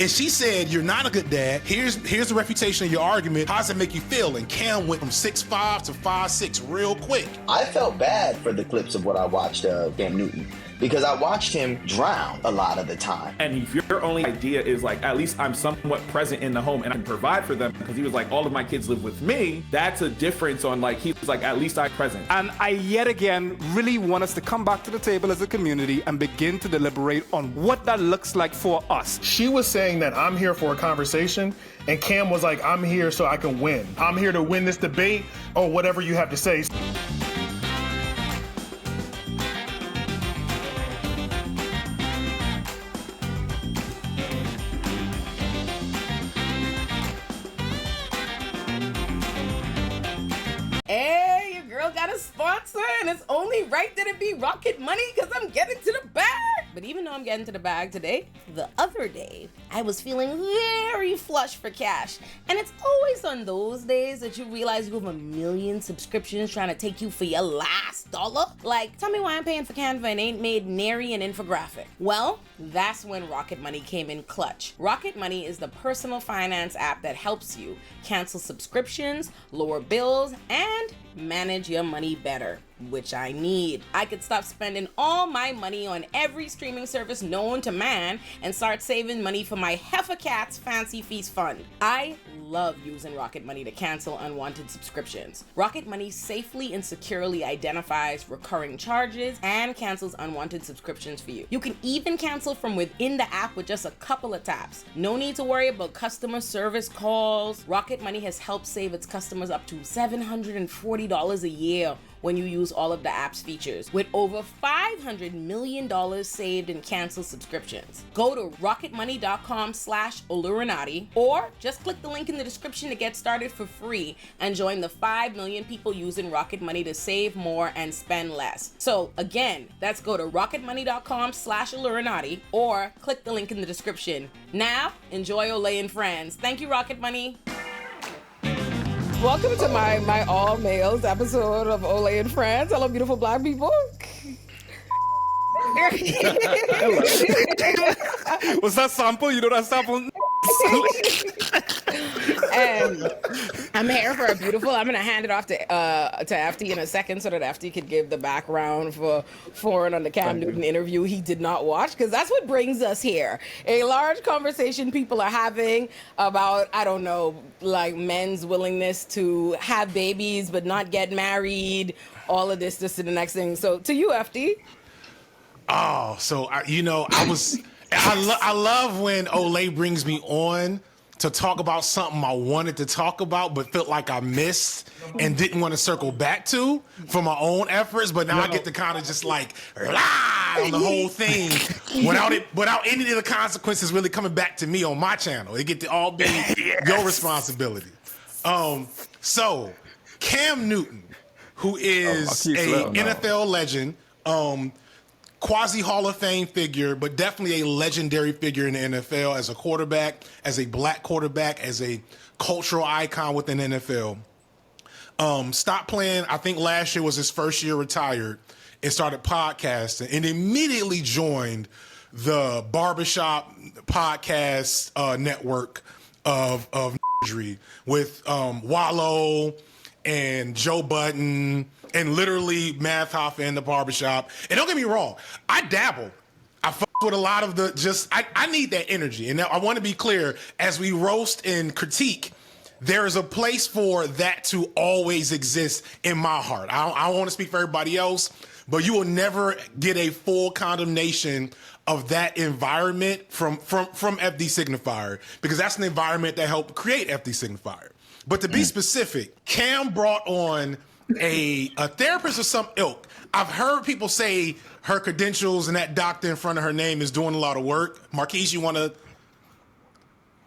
And she said, you're not a good dad. Here's the refutation of your argument. How does it make you feel? And Cam went from 6'5" to 5'6" real quick. I felt bad for the clips of what I watched of Cam Newton, because I watched him drown a lot of the time. And if your only idea is like, at least I'm somewhat present in the home and I can provide for them, because he was like, all of my kids live with me, that's a difference on like, he was like, at least I'm present. And I yet again really want us to come back to the table as a community and begin to deliberate on what that looks like for us. She was saying that I'm here for a conversation, and Cam was like, I'm here so I can win. I'm here to win this debate or whatever you have to say. Hey, your girl got a sponsor, and it's only right that it be Rocket Money, because I'm getting to the bag. But even though I'm getting to the bag today, the other day, I was feeling very flush for cash. And it's always on those days that you realize you have a million subscriptions trying to take you for your last dollar. Like, tell me why I'm paying for Canva and ain't made nary an infographic. Well, that's when Rocket Money came in clutch. Rocket Money is the personal finance app that helps you cancel subscriptions, lower bills, and manage your money better, which I need. I could stop spending all my money on every streaming service known to man and start saving money for my Heifer Cat's Fancy Feast Fund. I love using Rocket Money to cancel unwanted subscriptions. Rocket Money safely and securely identifies recurring charges and cancels unwanted subscriptions for you. You can even cancel from within the app with just a couple of taps. No need to worry about customer service calls. Rocket Money has helped save its customers up to $740 a year when you use all of the app's features, with over $500 million saved in canceled subscriptions. Go to rocketmoney.com/Olurinatti or just click the link in the description to get started for free and join the 5 million people using Rocket Money to save more and spend less. So again, that's go to rocketmoney.com/Olurinatti or click the link in the description. Now, enjoy Olay and Friends. Thank you, Rocket Money. Welcome to my all males episode of Olay and Friends. Hello, beautiful black people. Was that sample? You know that sample? And I'm here for a beautiful. I'm gonna hand it off to FT in a second so that FT could give the background for Foreign on the Cam Newton interview he did not watch, because that's what brings us here. A large conversation people are having about, I don't know, like men's willingness to have babies but not get married. All of this to the next thing. So to you, FT. Oh, so I love when Olay brings me on to talk about something I wanted to talk about but felt like I missed and didn't want to circle back to for my own efforts. But now I get to kind of just like lie on the whole thing without any of the consequences really coming back to me on my channel. It get to all be your responsibility. So Cam Newton, who is a NFL legend, quasi Hall of Fame figure, but definitely a legendary figure in the NFL as a quarterback, as a black quarterback, as a cultural icon within the NFL. Stopped playing, I think last year was his first year retired, and started podcasting, and immediately joined the barbershop podcast network of with Wallow and Joe Budden and literally Math Hoffa in the barbershop. And don't get me wrong, I dabble. I fuck with a lot of I need that energy. And now I want to be clear, as we roast and critique, there is a place for that to always exist in my heart. I don't want to speak for everybody else, but you will never get a full condemnation of that environment from FD Signifier, because that's an environment that helped create FD Signifier. But to be specific, Cam brought on a therapist of some ilk. I've heard people say her credentials and that doctor in front of her name is doing a lot of work. Marquise, you want to?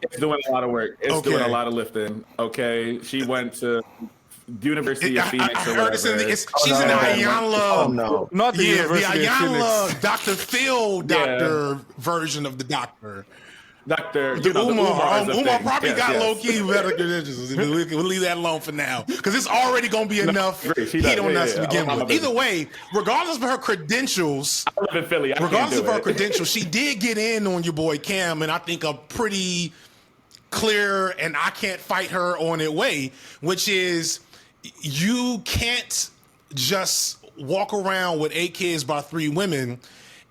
It's doing a lot of work. It's doing a lot of lifting. Okay, she went to University of Phoenix. I heard she's in the Ayanla. Oh no, not the University the Ayanla of Phoenix. Dr. Phil version of the doctor. Dr. The Umar. is a Umar thing. probably Yes, got yes. low-key better credentials. We'll leave that alone for now. Because it's already going to be enough agree. She heat does. on Yeah, us to yeah. begin I'm with. a Either way, regardless of her credentials, I live in Philly. I can't regardless do of her it. credentials, she did get in on your boy Cam, and I think a pretty clear and I can't fight her on it way, which is you can't just walk around with 8 kids by 3 women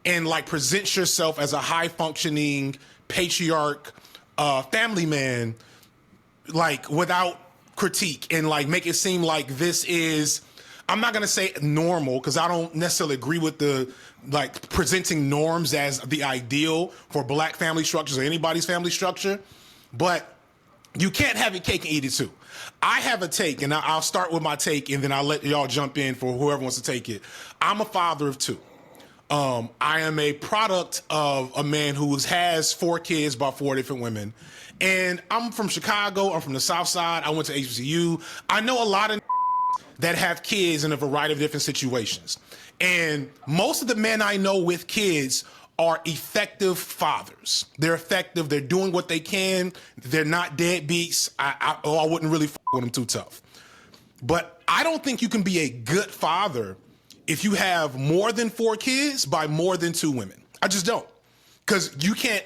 and like present yourself as a high functioning patriarch family man like without critique and like make it seem like this is, I'm not gonna say normal because I don't necessarily agree with the like presenting norms as the ideal for black family structures or anybody's family structure, but you can't have your cake and eat it too. I have a take, and I'll start with my take, and then I'll let y'all jump in for whoever wants to take it. I'm a father of 2. I am a product of a man who has 4 kids by 4 different women. And I'm from Chicago. I'm from the South Side. I went to HBCU. I know a lot of that have kids in a variety of different situations. And most of the men I know with kids are effective fathers. They're effective. They're doing what they can. They're not deadbeats. I wouldn't really with them too tough. But I don't think you can be a good father if you have more than 4 kids by more than 2 women. I just don't. Because you can't,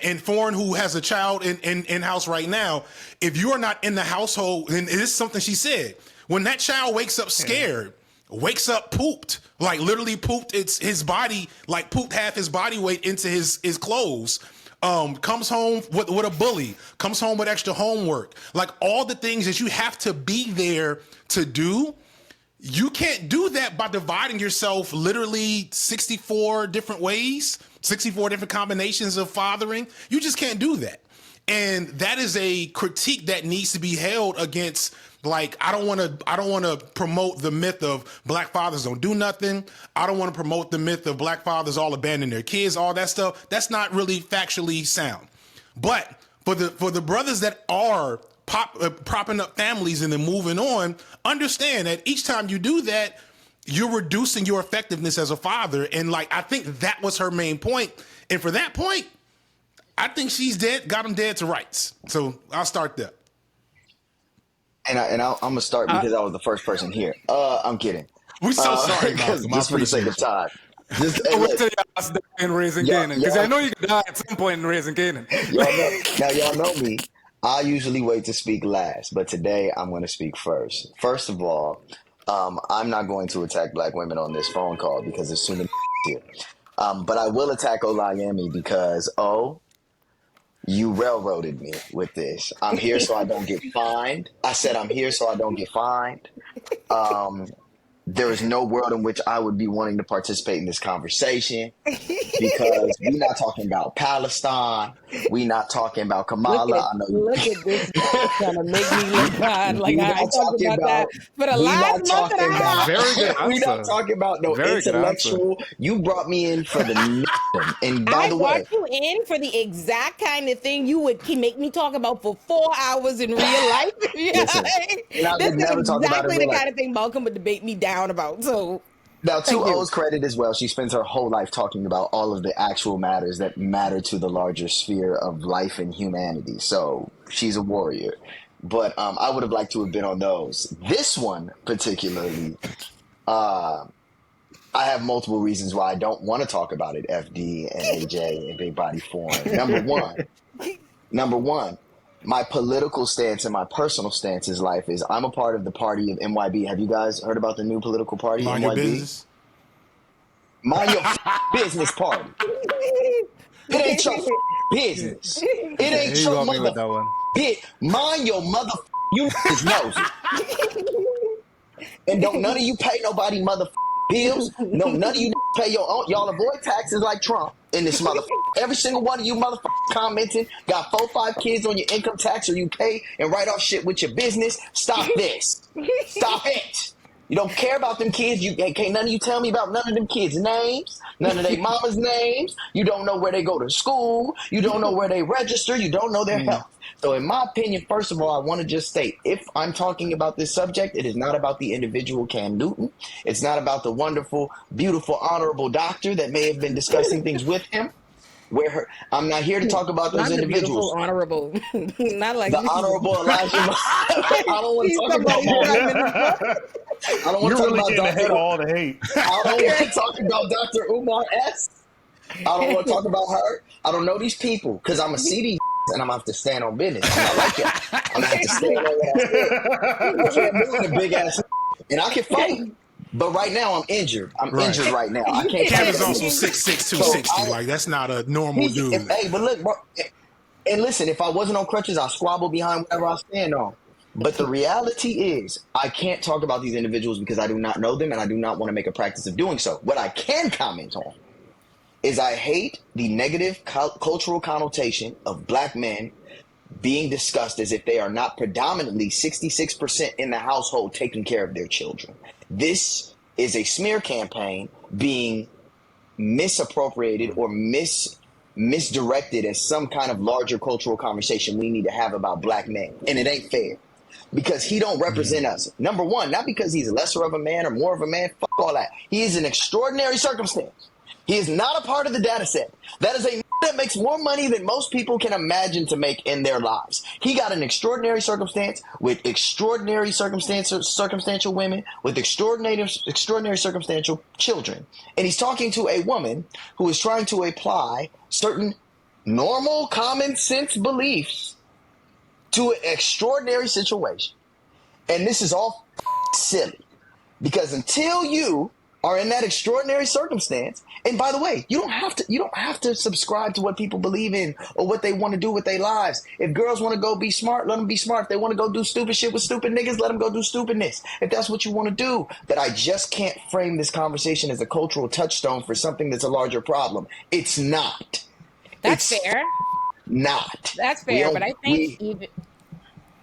and Foreign, who has a child in house right now, if you're not in the household, and it is something she said, when that child wakes up scared, wakes up pooped, like literally pooped his body, like pooped half his body weight into his clothes, comes home with a bully, comes home with extra homework, like all the things that you have to be there to do. You can't do that by dividing yourself literally 64 different ways, 64 different combinations of fathering. You just can't do that. And that is a critique that needs to be held against. Like, I don't want to promote the myth of black fathers don't do nothing. I don't want to promote the myth of black fathers all abandon their kids, all that stuff. That's not really factually sound. But for the brothers that are propping up families and then moving on, understand that each time you do that, you're reducing your effectiveness as a father. And like, I think that was her main point. And for that point, I think she's dead, got him dead to rights. So I'll start there. And I'm gonna start because I was the first person here. I'm kidding. We're so sorry, Malcolm. Just for the sake of time. Just, hey, Wait look, till y'all die in Raising Yeah, Canaan, because yeah. I know you could die at some point in Raising Canaan. y'all know me. I usually wait to speak last, but today I'm going to speak first. First of all, I'm not going to attack black women on this phone call because there's too many here. But I will attack Olayemi because, you railroaded me with this. I'm here so I don't get fined. I said I'm here so I don't get fined. There is no world in which I would be wanting to participate in this conversation because we're not talking about Palestine. We're not talking about Kamala. Look at this trying to make me look bad. Like We I not talked talking about that for the we last not month and a talking half. about- Very good We're not answer. talking about no Very good intellectual. You brought me in for the nothing. And by I the way, brought you in for the exact kind of thing you would make me talk about for 4 hours in real life. Listen, and I This would is never talk about it exactly in the real life. kind of thing Malcolm would debate me down about. So Now, to Thank you. O's credit as well, she spends her whole life talking about all of the actual matters that matter to the larger sphere of life and humanity. So she's a warrior. But I would have liked to have been on those. This one particularly, I have multiple reasons why I don't want to talk about it, FD and AJ and Big Body Foreign. Number one, my political stance and my personal stance in life is I'm a part of the party of MYB. Have you guys heard about the new political party, Mind MYB? your business. Mind your business party. It ain't your business. It ain't He your got me with that one. Mind your you nosy. And don't none of you pay nobody bills. No, none of you pay your own. Y'all avoid taxes like Trump in this Every single one of you commenting got 4, 5 kids on your income tax, or you pay and write off shit with your business. Stop this. Stop it. You don't care about them kids. Can't none of you tell me about none of them kids' names, none of their mama's names. You don't know where they go to school. You don't know where they register. You don't know their health. So in my opinion, first of all, I want to just state, if I'm talking about this subject, it is not about the individual Cam Newton. It's not about the wonderful, beautiful, honorable doctor that may have been discussing things with him. I'm not here to talk about those Not the individuals. beautiful, honorable. Not like The me. honorable Elijah. I don't want to talk about that. I don't want You're to talk really about getting ahead of Dr. all the hate. I don't want to talk about Dr. Umar S. I don't want to talk about her. I don't know these people because I'm going to see these and I'm going to have to stand on business. I'm not like that. I'm going to have to stand on what I said. I can't do a big ass and I can fight. But right now I'm injured. I'm injured right now. I can't Cam fight. is also 6'6", 260. Like, that's not a normal dude. Hey, but look, bro, and listen, if I wasn't on crutches, I'll squabble behind whatever I stand on. But the reality is, I can't talk about these individuals because I do not know them and I do not want to make a practice of doing so. What I can comment on is I hate the negative cultural connotation of black men being discussed as if they are not predominantly 66% in the household taking care of their children. This is a smear campaign being misappropriated or misdirected as some kind of larger cultural conversation we need to have about black men. And it ain't fair. Because he don't represent us. Number one, not because he's lesser of a man or more of a man. Fuck all that. He is an extraordinary circumstance. He is not a part of the data set. That is a that makes more money than most people can imagine to make in their lives. He got an extraordinary circumstance with extraordinary circumstantial women, with extraordinary circumstantial children. And he's talking to a woman who is trying to apply certain normal common sense beliefs to an extraordinary situation. And this is all silly. Because until you are in that extraordinary circumstance, and by the way, you don't have to subscribe to what people believe in or what they want to do with their lives. If girls want to go be smart, let them be smart. If they want to go do stupid shit with stupid niggas, let them go do stupidness. If that's what you want to do. But I just can't frame this conversation as a cultural touchstone for something that's a larger problem. It's not. That's fair. Not. That's fair, but I think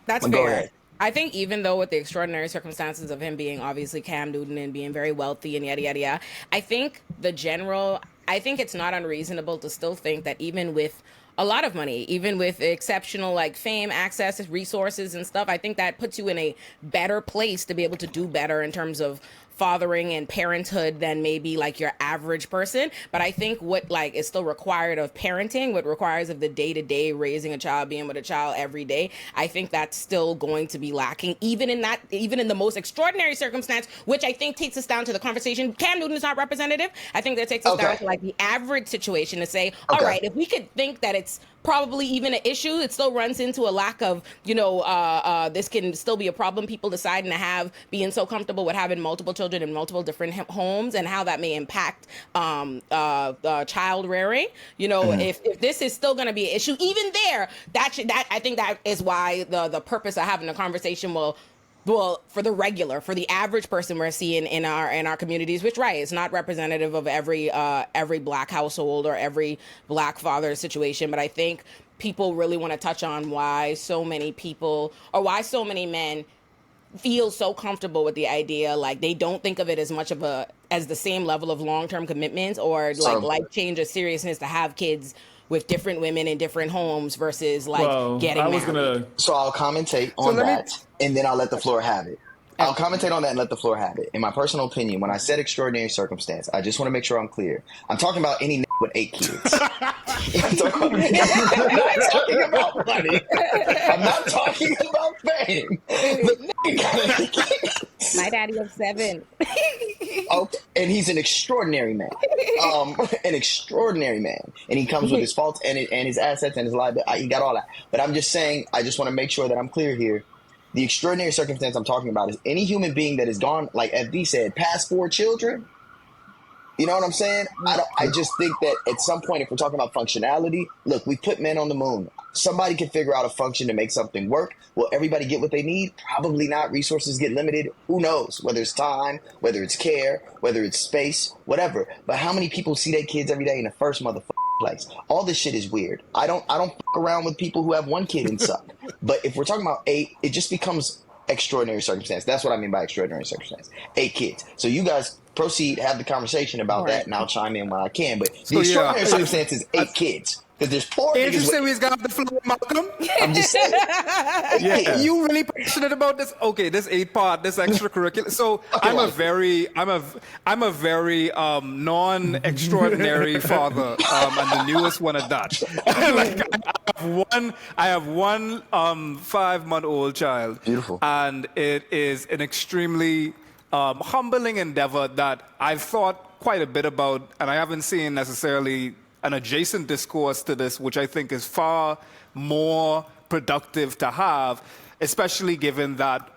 that's Go fair. ahead. I think even though with the extraordinary circumstances of him being obviously Cam Newton and being very wealthy and yada, yada, yada, I think it's not unreasonable to still think that even with a lot of money, even with exceptional like fame, access, resources and stuff, I think that puts you in a better place to be able to do better in terms of fathering and parenthood than maybe like your average person. But I think what like is still required of parenting, what requires of the day-to-day raising a child, being with a child every day, I think that's still going to be lacking, even in the most extraordinary circumstance, which I think takes us down to the conversation. Cam Newton is not representative. I think that takes us down to like the average situation to say, all right, if we could think that it's probably even an issue, it still runs into a lack of, this can still be a problem. People deciding to being so comfortable with having multiple children in multiple different homes and how that may impact child rearing. If this is still going to be an issue, even there, I think that is why the purpose of having a conversation will, for the average person we're seeing in our communities, which is not representative of every black household or every black father situation, but I think people really want to touch on why so many men feel so comfortable with the idea, like they don't think of it as much of as the same level of long-term commitments or like life change or seriousness to have kids with different women in different homes versus getting married. So I'll commentate on that, and then I'll let the floor have it. I'll commentate on that and let the floor have it. In my personal opinion, when I said extraordinary circumstance, I just want to make sure I'm clear. I'm talking about any with 8 kids. I'm not talking about money. I'm not talking about fame. The nigga got 8 kids. My daddy of 7. Okay. And he's an extraordinary man. An extraordinary man. And he comes with his faults and his assets and his liability. He got all that. But I'm just saying, I just want to make sure that I'm clear here. The extraordinary circumstance I'm talking about is any human being that has gone, like FD said, past 4 children. You know what I'm saying? I just think that at some point, if we're talking about functionality, look, we put men on the moon. Somebody can figure out a function to make something work. Will everybody get what they need? Probably not. Resources get limited. Who knows? Whether it's time, whether it's care, whether it's space, whatever. But how many people see their kids every day in the first motherfucking place? All this shit is weird. I don't fuck around with people who have 1 kid and suck. But if we're talking about 8, it just becomes extraordinary circumstance. That's what I mean by extraordinary circumstance. 8 kids. So you guys proceed, have the conversation about that, and I'll chime in when I can. But the So, extraordinary yeah, circumstance is 8 kids. Because there's poor Ain't you niggas say with, we's got the floor, Malcolm? I'm just saying. Yeah. You really passionate about this? Okay, this 8-part, this extracurricular. So I'm a very non-extraordinary father, and the newest one at that. Like I have one 5-month-old child. Beautiful. And it is an extremely humbling endeavor that I've thought quite a bit about, and I haven't seen necessarily an adjacent discourse to this, which I think is far more productive to have, especially given that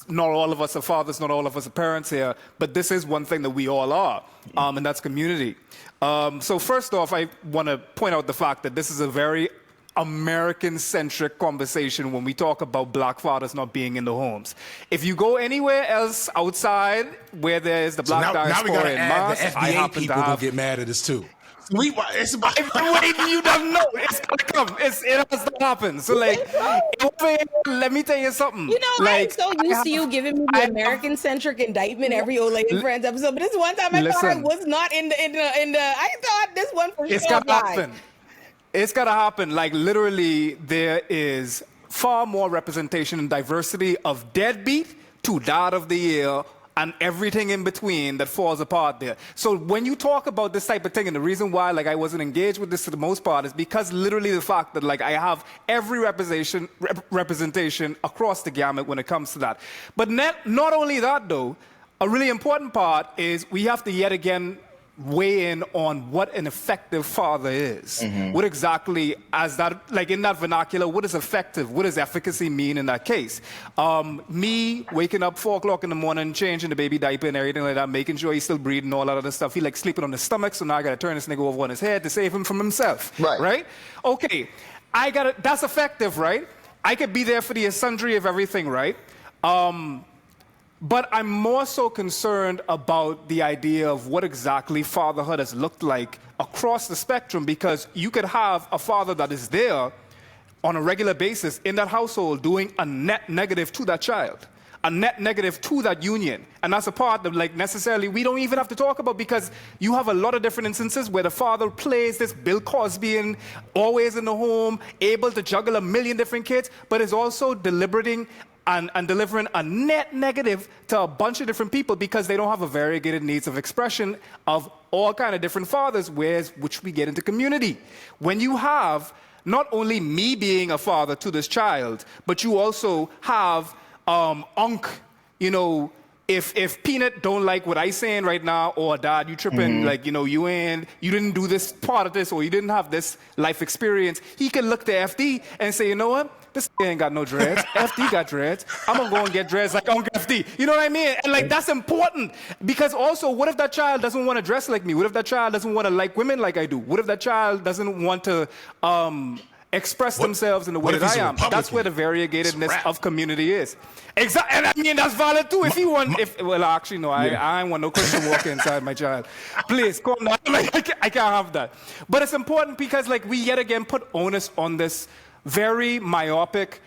not all of us are fathers, not all of us are parents here, but this is one thing that we all are, and that's community. So first off, I want to point out the fact that this is a very American-centric conversation when we talk about black fathers not being in the homes. If you go anywhere else outside where there is the black now we diaspora gotta in add mass, the I FBA happen people to gonna have... get mad at us too. It's about Wait, you don't know. It's gonna come. It has to happen. So, like, let me tell you something. You know, like, I'm so used to you giving me the American-centric indictment every Olay and Friends episode, but this one time I thought I was not in the. I thought this one for it's sure. gotta happen. It's gotta happen. Like, literally, there is far more representation and diversity of deadbeat to dad of the year and everything in between that falls apart there. So when you talk about this type of thing, and the reason why like I wasn't engaged with this for the most part is because literally the fact that like I have every representation across the gamut when it comes to that. But not only that though, a really important part is we have to yet again weigh in on what an effective father is. What exactly, as that, like in that vernacular, what is effective? What does efficacy mean in that case? Me waking up 4 o'clock in the morning, changing the baby diaper and everything like that, making sure he's still breathing, all that other stuff. He like sleeping on his stomach, so now I gotta turn this nigga over on his head to save him from himself. Right? Okay, that's effective, right? I could be there for the sundry of everything, right? But I'm more so concerned about the idea of what exactly fatherhood has looked like across the spectrum, because you could have a father that is there on a regular basis in that household doing a net negative to that child, a net negative to that union. And that's a part that like necessarily we don't even have to talk about, because you have a lot of different instances where the father plays this Bill Cosby and always in the home, able to juggle a million different kids, but is also deliberating and delivering a net negative to a bunch of different people because they don't have a variegated needs of expression of all kind of different fathers, which we get into community. When you have not only me being a father to this child, but you also have you know, if Peanut don't like what I saying right now, or Dad, you tripping, like, you know, you didn't do this part of this, or you didn't have this life experience, he can look to FD and say, you know what? This ain't got no dreads. FD got dreads. I'm gonna go and get dreads like Uncle FD. You know what I mean? And like that's important, because also, what if that child doesn't want to dress like me? What if that child doesn't want to like women like I do? What if that child doesn't want to express themselves in the way that I am? That's where the variegatedness of community is. Exactly, and I mean that's valid too. If you want, well, actually no, I ain't want no Christian walking inside my child. Please calm down. Like I can't have that. But it's important because like we yet again put onus on this very myopic,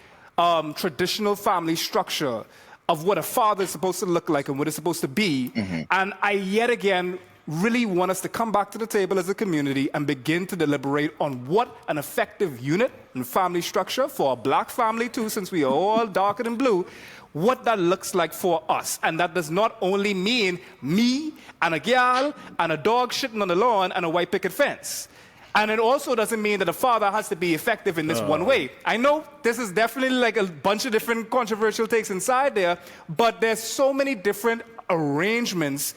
traditional family structure of what a father is supposed to look like and what it's supposed to be. And I yet again really want us to come back to the table as a community and begin to deliberate on what an effective unit and family structure for a black family too, since we are all darker than blue, what that looks like for us. And that does not only mean me and a gal and a dog shitting on the lawn and a white picket fence. And it also doesn't mean that a father has to be effective in this one way. I know this is definitely like a bunch of different controversial takes inside there, but there's so many different arrangements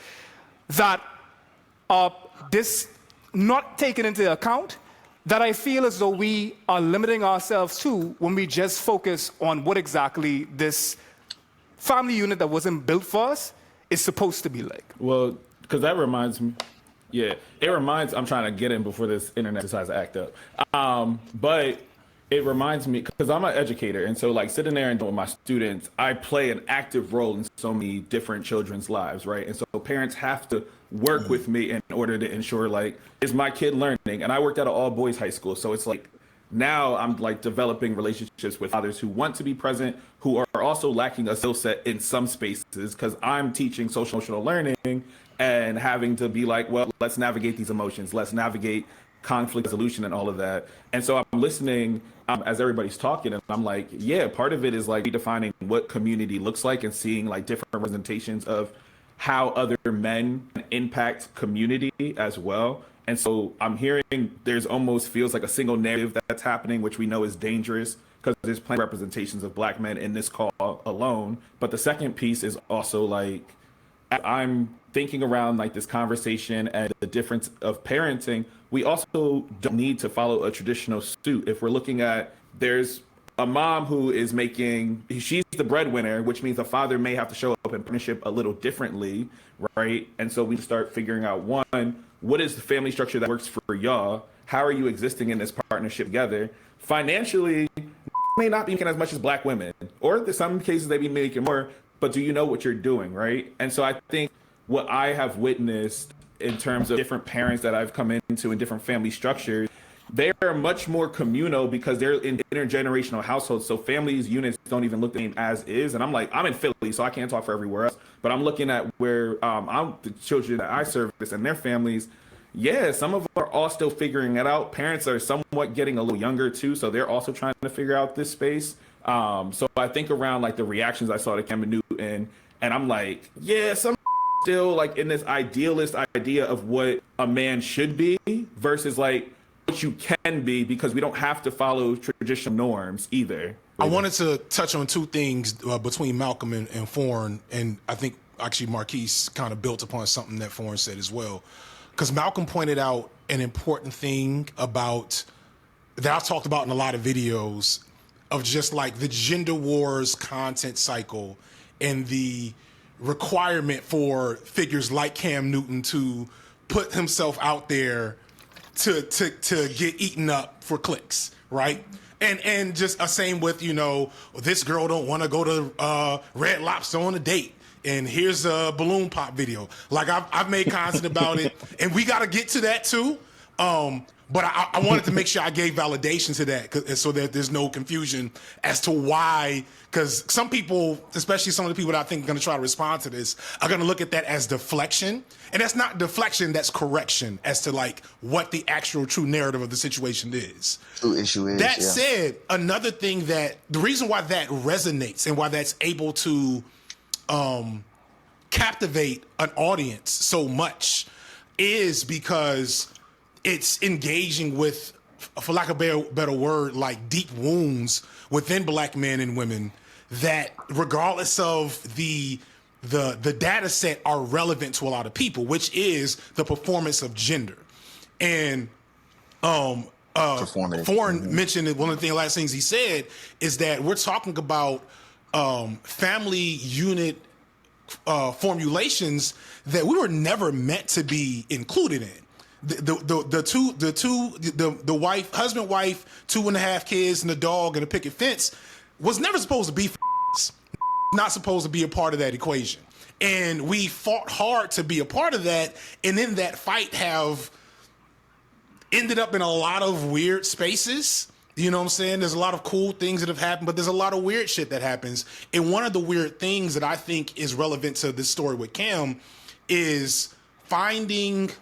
that are this not taken into account that I feel as though we are limiting ourselves to when we just focus on what exactly this family unit that wasn't built for us is supposed to be like. Well, because that reminds me. Yeah, I'm trying to get in before this internet decides to act up. But it reminds me, because I'm an educator, and so like sitting there and with my students, I play an active role in so many different children's lives, right? And so parents have to work with me in order to ensure, like, is my kid learning? And I worked at an all-boys high school, so it's like now I'm like developing relationships with fathers who want to be present, who are also lacking a skill set in some spaces, because I'm teaching social emotional learning and having to be like, well, let's navigate these emotions, let's navigate conflict resolution and all of that. And so I'm listening as everybody's talking, and I'm like, yeah, part of it is like redefining what community looks like and seeing like different representations of how other men impact community as well. And so I'm hearing there's almost feels like a single narrative that's happening, which we know is dangerous because there's plenty of representations of black men in this call alone. But the second piece is also like, I'm thinking around like this conversation and the difference of parenting. We also don't need to follow a traditional suit. If we're looking at, there's a mom who is making, she's the breadwinner, which means the father may have to show up in partnership a little differently, right? And so we start figuring out, one, what is the family structure that works for y'all? How are you existing in this partnership together? Financially, may not be making as much as black women, or in some cases they be making more, but do you know what you're doing, right? And so I think what I have witnessed in terms of different parents that I've come into in different family structures, they are much more communal because they're in intergenerational households. So families units don't even look the same as is. And I'm like, I'm in Philly, so I can't talk for everywhere else. But I'm looking at where I'm the children that I service and their families. Yeah, some of them are all still figuring it out. Parents are somewhat getting a little younger too, so they're also trying to figure out this space. So I think around like the reactions I saw to Cam Newton, and I'm like, yeah, some still like in this idealist idea of what a man should be versus like what you can be, because we don't have to follow traditional norms either. I wanted to touch on two things between Malcolm and Foreign, and I think actually Marquise kind of built upon something that Foreign said as well. Because Malcolm pointed out an important thing about that I've talked about in a lot of videos of just like the gender wars content cycle and the requirement for figures like Cam Newton to put himself out there to get eaten up for clicks, right? And just a same with, you know, this girl don't want to go to Red Lobster on a date, and here's a balloon pop video. Like I've made content about it, and we got to get to that too. But I wanted to make sure I gave validation to that so that there's no confusion as to why, because some people, especially some of the people that I think are going to try to respond to this, are going to look at that as deflection. And that's not deflection, that's correction as to like what the actual true narrative of the situation is. True issue is. That said, another thing that, the reason why that resonates and why that's able to captivate an audience so much is because it's engaging with, for lack of a better word, like deep wounds within black men and women that, regardless of the data set, are relevant to a lot of people, which is the performance of gender. And Foreign mentioned that one of the last things he said is that we're talking about family unit formulations that we were never meant to be included in. The wife, husband, wife, 2.5 kids, and a dog and a picket fence was never supposed to be not supposed to be a part of that equation. And we fought hard to be a part of that, and in that fight have ended up in a lot of weird spaces. You know what I'm saying? There's a lot of cool things that have happened, but there's a lot of weird shit that happens. And one of the weird things that I think is relevant to this story with Cam is finding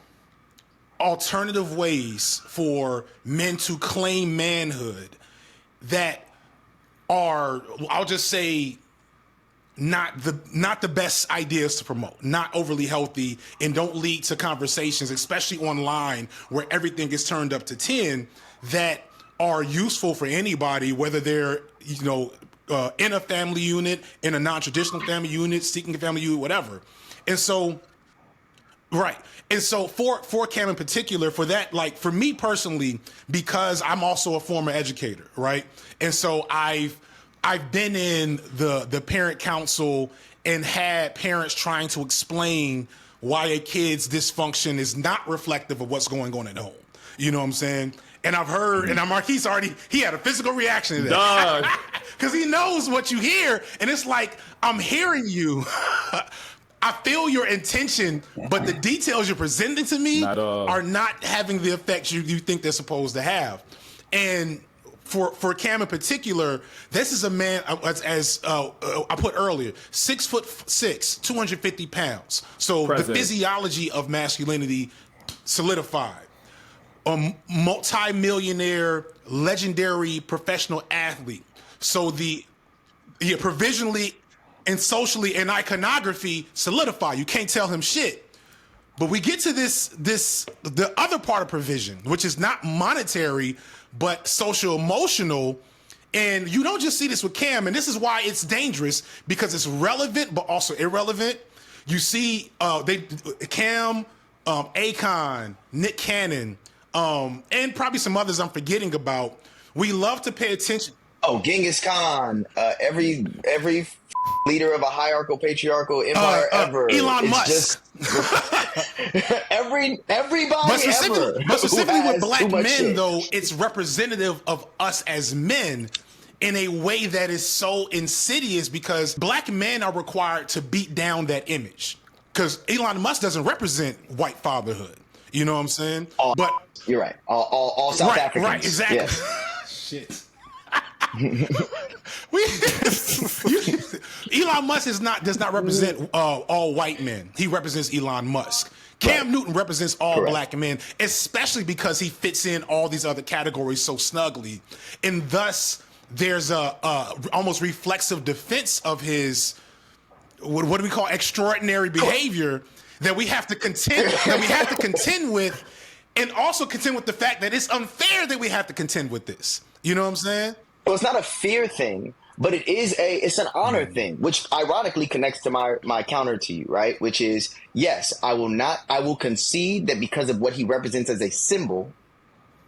alternative ways for men to claim manhood that are, I'll just say, not the best ideas to promote, not overly healthy, and don't lead to conversations, especially online where everything is turned up to 10, that are useful for anybody, whether they're, you know, in a family unit, in a non-traditional family unit, seeking a family unit, whatever. And so, right. And so for Cam in particular, for that, like for me personally, because I'm also a former educator, right? And so I've been in the parent council and had parents trying to explain why a kid's dysfunction is not reflective of what's going on at home. You know what I'm saying? And I've heard, and Marquise he had a physical reaction to that. Because he knows what you hear, and it's like, I'm hearing you. I feel your intention, but the details you're presenting to me are not having the effect you think they're supposed to have. And for Cam in particular, this is a man, as I put earlier, 6'6", 250 pounds. So the physiology of masculinity solidified. A multi-millionaire, legendary professional athlete. So provisionally and socially and iconography solidify. You can't tell him shit. But we get to the other part of provision, which is not monetary, but social emotional. And you don't just see this with Cam, and this is why it's dangerous, because it's relevant but also irrelevant. You see Cam, Akon, Nick Cannon, and probably some others I'm forgetting about. We love to pay attention. Oh, Genghis Khan, every leader of a hierarchical, patriarchal empire ever. Elon Musk. Everybody but specifically with black men, shit. though, it's representative of us as men in a way that is so insidious, because black men are required to beat down that image. Because Elon Musk doesn't represent white fatherhood. You know what I'm saying? But you're right. All South Africans. Right, exactly. Yeah. Shit. Elon Musk does not represent all white men. He represents Elon Musk. Cam Newton represents all black men, especially because he fits in all these other categories so snugly, and thus there's a almost reflexive defense of his what do we call extraordinary behavior that we have to contend with, and also contend with the fact that it's unfair that we have to contend with this. You know what I'm saying? So it's not a fear thing, but it's an honor thing, which ironically connects to my counter to you, right? Which is, yes, I will concede that because of what he represents as a symbol,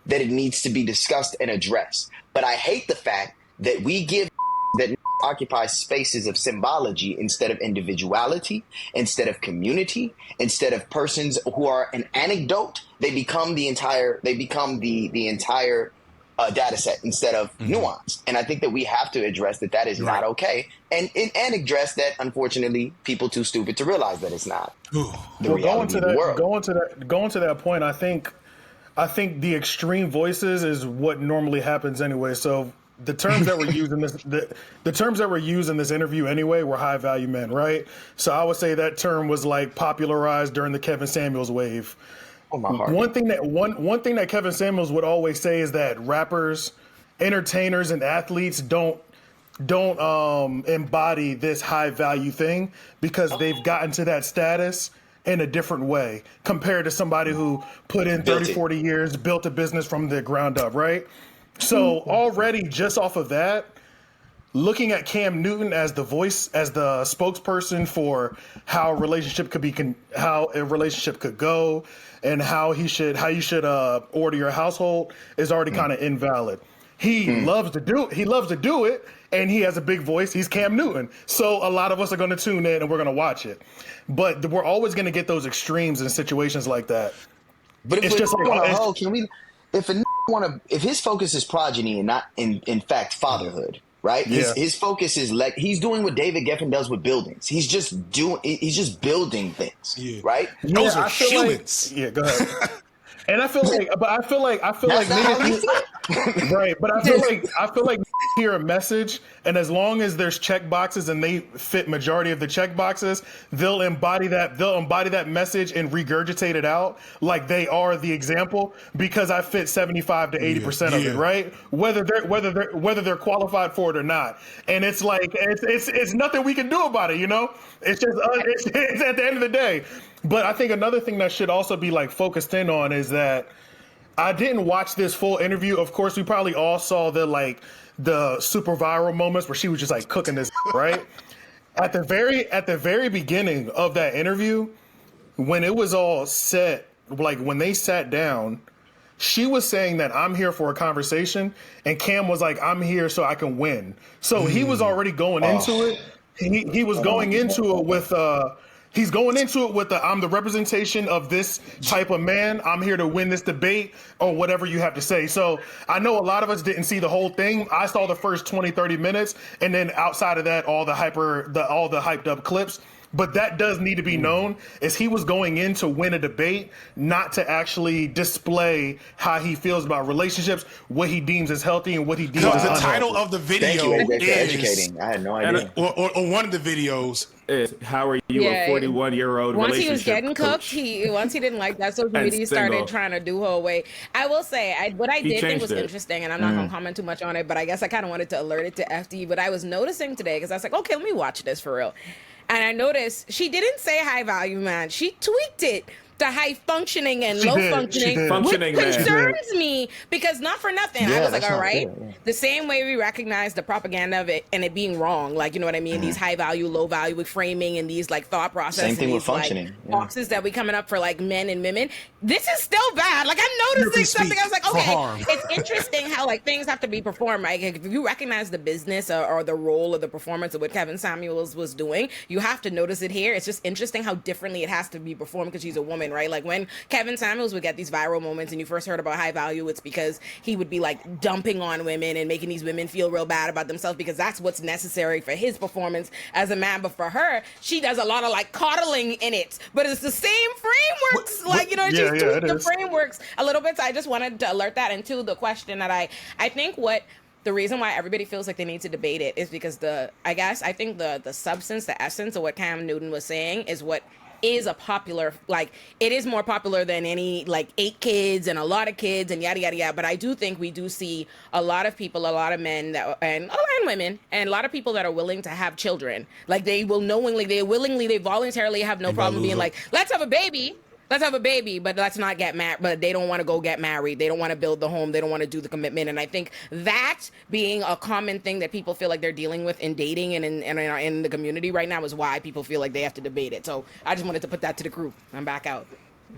that it needs to be discussed and addressed. But I hate the fact that we give that occupies spaces of symbology instead of individuality, instead of community, instead of persons who are an anecdote. They become the entire data set instead of nuance. And I think that we have to address that is not okay. And address that, unfortunately, people too stupid to realize that it's not the reality of the world. Going to that point, I think the extreme voices is what normally happens anyway. So the terms that were used in this, the terms that were used in this interview anyway were high value men, right? So I would say that term was like popularized during the Kevin Samuels wave. Oh, my heart. One thing that Kevin Samuels would always say is that rappers, entertainers, and athletes don't embody this high value thing because they've gotten to that status in a different way compared to somebody who put in 30, 40 years, built a business from the ground up, right? So already just off of that, looking at Cam Newton as the voice, as the spokesperson for how a relationship could go, and how you should order your household is already kind of invalid. He loves to do it, and he has a big voice. He's Cam Newton, so a lot of us are going to tune in and we're going to watch it. But we're always going to get those extremes in situations like that. But if if his focus is progeny and not in fact fatherhood, right? Yeah. His focus is like he's doing what David Geffen does with buildings. He's just building things, right? Those are humans. Go ahead. And I feel like niggas, right? But I feel like hear a message, and as long as there's check boxes and they fit majority of the check boxes, they'll embody that message and regurgitate it out like they are the example because I fit 75 to 80% of it, right? Whether they're qualified for it or not, and it's like it's nothing we can do about it, you know. It's just it's at the end of the day. But I think another thing that should also be like focused in on is that I didn't watch this full interview. Of course, we probably all saw the super viral moments where she was just like cooking this, right? At the very beginning of that interview, when it was all set, like when they sat down, she was saying that I'm here for a conversation, and Cam was like, I'm here so I can win. So he was already going into it. He was going into it with he's going into it with I'm the representation of this type of man. I'm here to win this debate or whatever you have to say. So I know a lot of us didn't see the whole thing. I saw the first 20, 30 minutes, and then outside of that, all the hyped up clips. but that does need to be known, is he was going in to win a debate, not to actually display how he feels about relationships, what he deems as healthy and what he deems as The unhealthy. title of the Thank video you, AJ, for is, educating. I had no idea. or one of the videos. Is how are you Yeah. a 41-year-old Once he was relationship getting coach? cooked, once he didn't like that social And media, he started single. trying to do her way. I will say, what I He did think changed was it. interesting, and I'm not gonna comment too much on it, but I guess I kind of wanted to alert it to FD. But I was noticing today because I was like, okay, let me watch this for real, and I noticed she didn't say high value man. She tweaked it to high functioning and She low did. functioning, She did. Functioning which man. concerns me because not for nothing. I Yeah, was like, that's all not right, fair, yeah. the same way we recognize the propaganda of it and it being wrong, like, you know what I mean? These high value, low value framing and these like thought processes. Same thing and with these, like, functioning, yeah. boxes that we coming up for like men and women. This is still bad. Like, I'm noticing Strictly something. I was like, speak, for okay, harm. it's interesting how like things have to be performed. Like, if you recognize the business or the role of the performance of what Kevin Samuels was doing, you have to notice it here. It's just interesting how differently it has to be performed because she's a woman, right? Like when Kevin Samuels would get these viral moments and you first heard about high value, it's because he would be like dumping on women and making these women feel real bad about themselves because that's what's necessary for his performance as a man. But for her, she does a lot of like coddling in it, but it's the same frameworks. Like, you know, she's it tweaked the is. frameworks a little bit. So I just wanted to alert that. And to the question that I think what the reason why everybody feels like they need to debate it is because I think the substance, the essence of what Cam Newton was saying is what is a popular, like, it is more popular than any, like, 8 kids and a lot of kids and yada, yada, yada. But I do think we do see a lot of people, a lot of men and women, and a lot of people that are willing to have children. Like, they voluntarily have no problem being like, let's have a baby. But let's not get married. But they don't want to go get married. They don't want to build the home. They don't want to do the commitment. And I think that being a common thing that people feel like they're dealing with in dating and in the community right now is why people feel like they have to debate it. So I just wanted to put that to the group. I'm back out.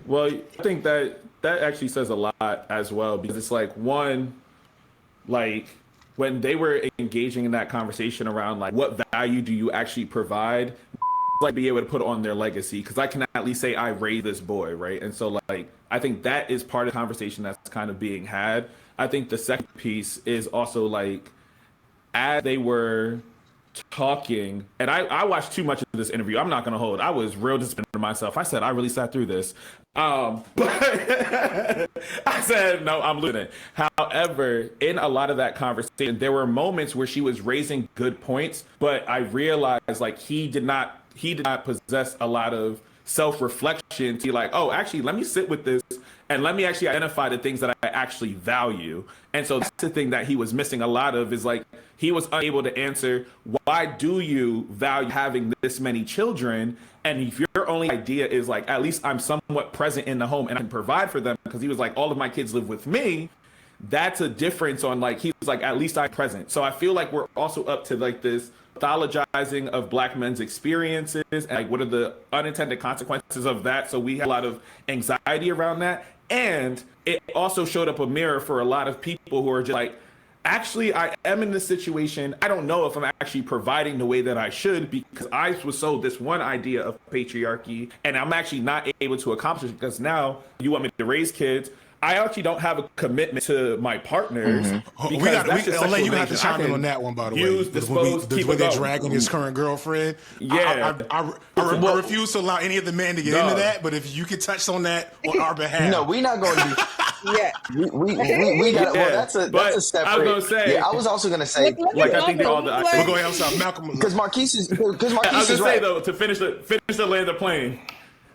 Well, I think that actually says a lot as well, because it's like, one, like when they were engaging in that conversation around like what value do you actually provide, like be able to put on their legacy, because I can at least say I raised this boy, right? And so like I think that is part of the conversation that's kind of being had. I think the second piece is also like, as they were talking, and I watched too much of this interview, I'm not gonna hold, I was real disappointed in myself. I said I really sat through this, but I said no, I'm losing it. However, in a lot of that conversation, there were moments where she was raising good points, but I realized like he did not possess a lot of self-reflection to be like, oh, actually, let me sit with this and let me actually identify the things that I actually value. And so that's the thing that he was missing a lot of, is like he was unable to answer, why do you value having this many children? And if your only idea is like, at least I'm somewhat present in the home and I can provide for them, because he was like, all of my kids live with me. That's a difference on like, he was like, at least I'm present. So I feel like we're also up to like this pathologizing of Black men's experiences and like what are the unintended consequences of that. So we had a lot of anxiety around that. And it also showed up a mirror for a lot of people who are just like, actually, I am in this situation. I don't know if I'm actually providing the way that I should, because I was sold this one idea of patriarchy and I'm actually not able to accomplish it, because now you want me to raise kids. I actually don't have a commitment to my partners. Olay, you got to chime in on that one, by the way. The way they're dragging his current girlfriend. Yeah. I refuse to allow any of the men to get into that, but if you could touch on that on our behalf. No, we're not going to be. Yeah. We got. Well, that's a separate. I was gonna say. Yeah, I was also gonna say. Like I think they're all the. We'll go ahead. I'm sorry, Malcolm. Because Marquise is. Because I Marquise was is gonna say right. though, to finish the land the plane.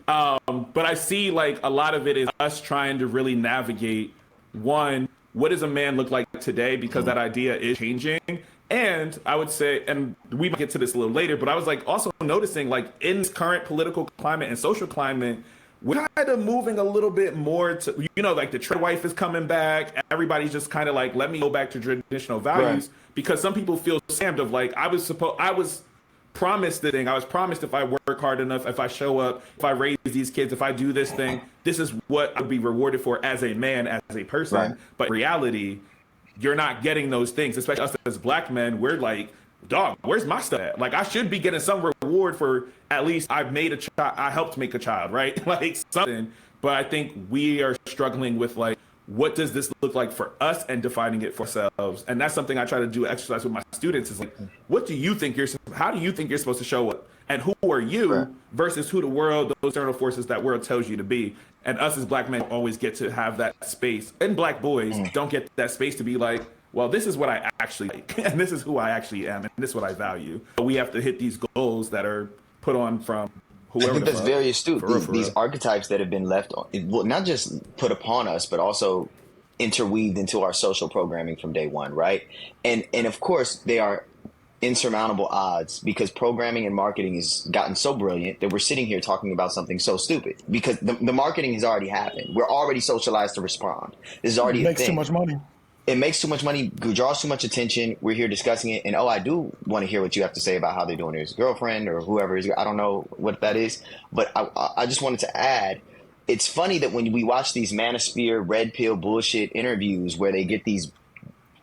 But I see like a lot of it is us trying to really navigate, one, what does a man look like today? Because that idea is changing. And I would say, and we might get to this a little later, but I was like also noticing like in this current political climate and social climate, we're kind of moving a little bit more to, you know, like the trade wife is coming back. Everybody's just kind of like, let me go back to traditional values, because some people feel scammed of like, I was promised the thing. I was promised if I work hard enough, if I show up, if I raise these kids, if I do this thing, this is what I'll be rewarded for as a man, as a person. Right. But in reality, you're not getting those things, especially us as Black men. We're like, dog, where's my stuff at? Like, I should be getting some reward for at least I helped make a child, right? Like something. But I think we are struggling with like, what does this look like for us, and defining it for ourselves. And that's something I try to do exercise with my students is like, what do you think how do you think you're supposed to show up? And who are you versus who the world, those external forces that world tells you to be. And us as Black men always get to have that space. And Black boys don't get that space to be like, well, this is what I actually like, and this is who I actually am, and this is what I value. But we have to hit these goals that are put on from whoever. I think that's very astute. These real. archetypes that have been left on, well, not just put upon us, but also interweaved into our social programming from day one, right? And of course, they are insurmountable odds because programming and marketing has gotten so brilliant that we're sitting here talking about something so stupid because the marketing has already happened. We're already socialized to respond. This is already a thing. Makes too much money. It makes too much money, draws too much attention. We're here discussing it. And, I do want to hear what you have to say about how they're doing his girlfriend or whoever is. I don't know what that is. But I just wanted to add, it's funny that when we watch these manosphere, red pill bullshit interviews where they get these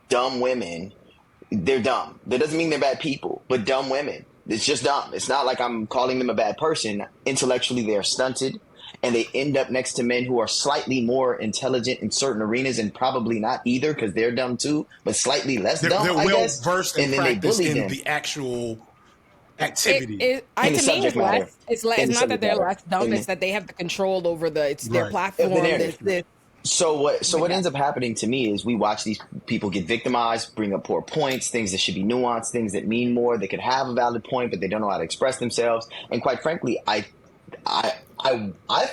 dumb women, they're dumb. That doesn't mean they're bad people, but dumb women. It's just dumb. It's not like I'm calling them a bad person. Intellectually, they're stunted. And they end up next to men who are slightly more intelligent in certain arenas and probably not either because they're dumb too, but slightly less dumb, They're I well guess. versed and practiced in the actual activity. To me, it's not that they're less dumb, it's that they have the control over it's their platform. So what ends up happening to me is we watch these people get victimized, bring up poor points, things that should be nuanced, things that mean more. They could have a valid point, but they don't know how to express themselves. And quite frankly, I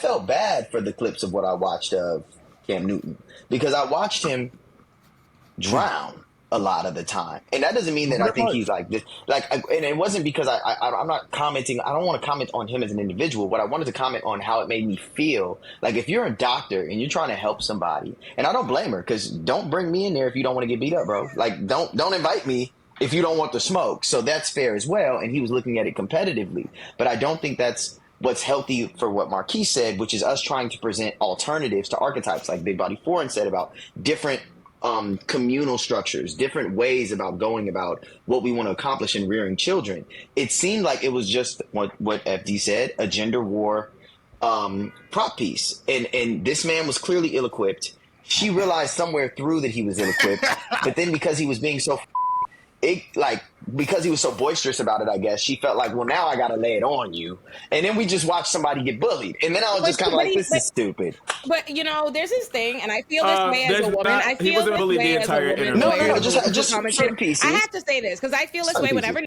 felt bad for the clips of what I watched of Cam Newton because I watched him drown a lot of the time. And that doesn't mean that I think he's like this. And it wasn't because I'm not commenting. I don't want to comment on him as an individual, but I wanted to comment on how it made me feel. Like if you're a doctor and you're trying to help somebody, and I don't blame her because don't bring me in there if you don't want to get beat up, bro. Like don't invite me if you don't want the smoke. So that's fair as well. And he was looking at it competitively. But I don't think that's what's healthy for what Marquis said, which is us trying to present alternatives to archetypes, like Big Body Foreign said about different communal structures, different ways about going about what we want to accomplish in rearing children. It seemed like it was just what FD said, a gender war prop piece. And this man was clearly ill-equipped. She realized somewhere through that he was ill-equipped, but then because he was being so because he was so boisterous about it, I guess, she felt like, well, now I got to lay it on you. And then we just watched somebody get bullied. And then I was just kind of like, this is stupid. But, there's this thing, and I feel this way as a woman. I feel this way as a woman. No, just certain pieces. I have to say this, because I feel this way whenever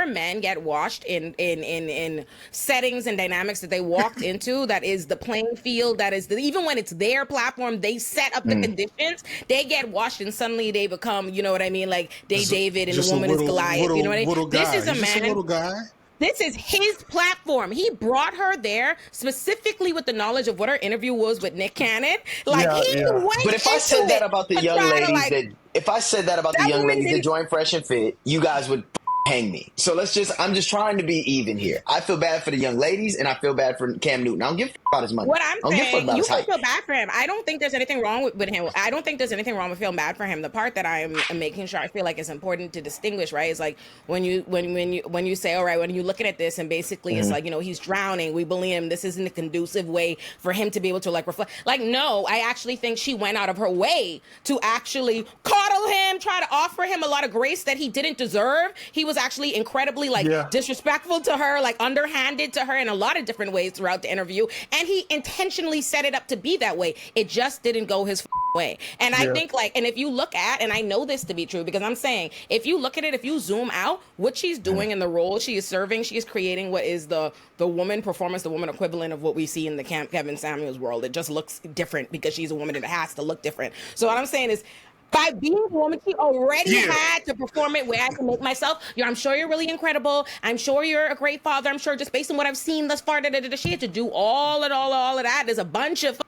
men get washed in settings and dynamics that they walked into, that is the playing field, that is even when it's their platform, they set up the conditions, they get washed and suddenly they become, you know what I mean, like David and the woman is Goliath. You know what I mean? This is a man. A little guy. This is his platform. He brought her there specifically with the knowledge of what her interview was with Nick Cannon. Went. But if I said that about the young ladies that joined Fresh and Fit, you guys would hang me. So I'm just trying to be even here. I feel bad for the young ladies and I feel bad for Cam Newton. I don't give a about his money. What I'm saying, you can feel bad for him. I don't think there's anything wrong with him. I don't think there's anything wrong with feeling bad for him. The part that I'm making sure I feel like it's important to distinguish, right, is like when you say, all right, when you're looking at this and basically it's like, he's drowning, we bully him, this isn't a conducive way for him to be able to reflect. No, I actually think she went out of her way to actually coddle him, try to offer him a lot of grace that he didn't deserve. He was actually incredibly disrespectful to her, underhanded to her in a lot of different ways throughout the interview. And he intentionally set it up to be that way. It just didn't go his way. And I think and if you look at, and I know this to be true because I'm saying, if you look at it, if you zoom out, what she's doing in the role she is serving, she is creating what is the woman performance, the woman equivalent of what we see in the Kevin Samuels world. It just looks different because she's a woman and it has to look different. So what I'm saying is, by being a woman, she already had to perform it where I can make myself. I'm sure you're really incredible. I'm sure you're a great father. I'm sure just based on what I've seen thus far, she had to do all of that. There's a bunch of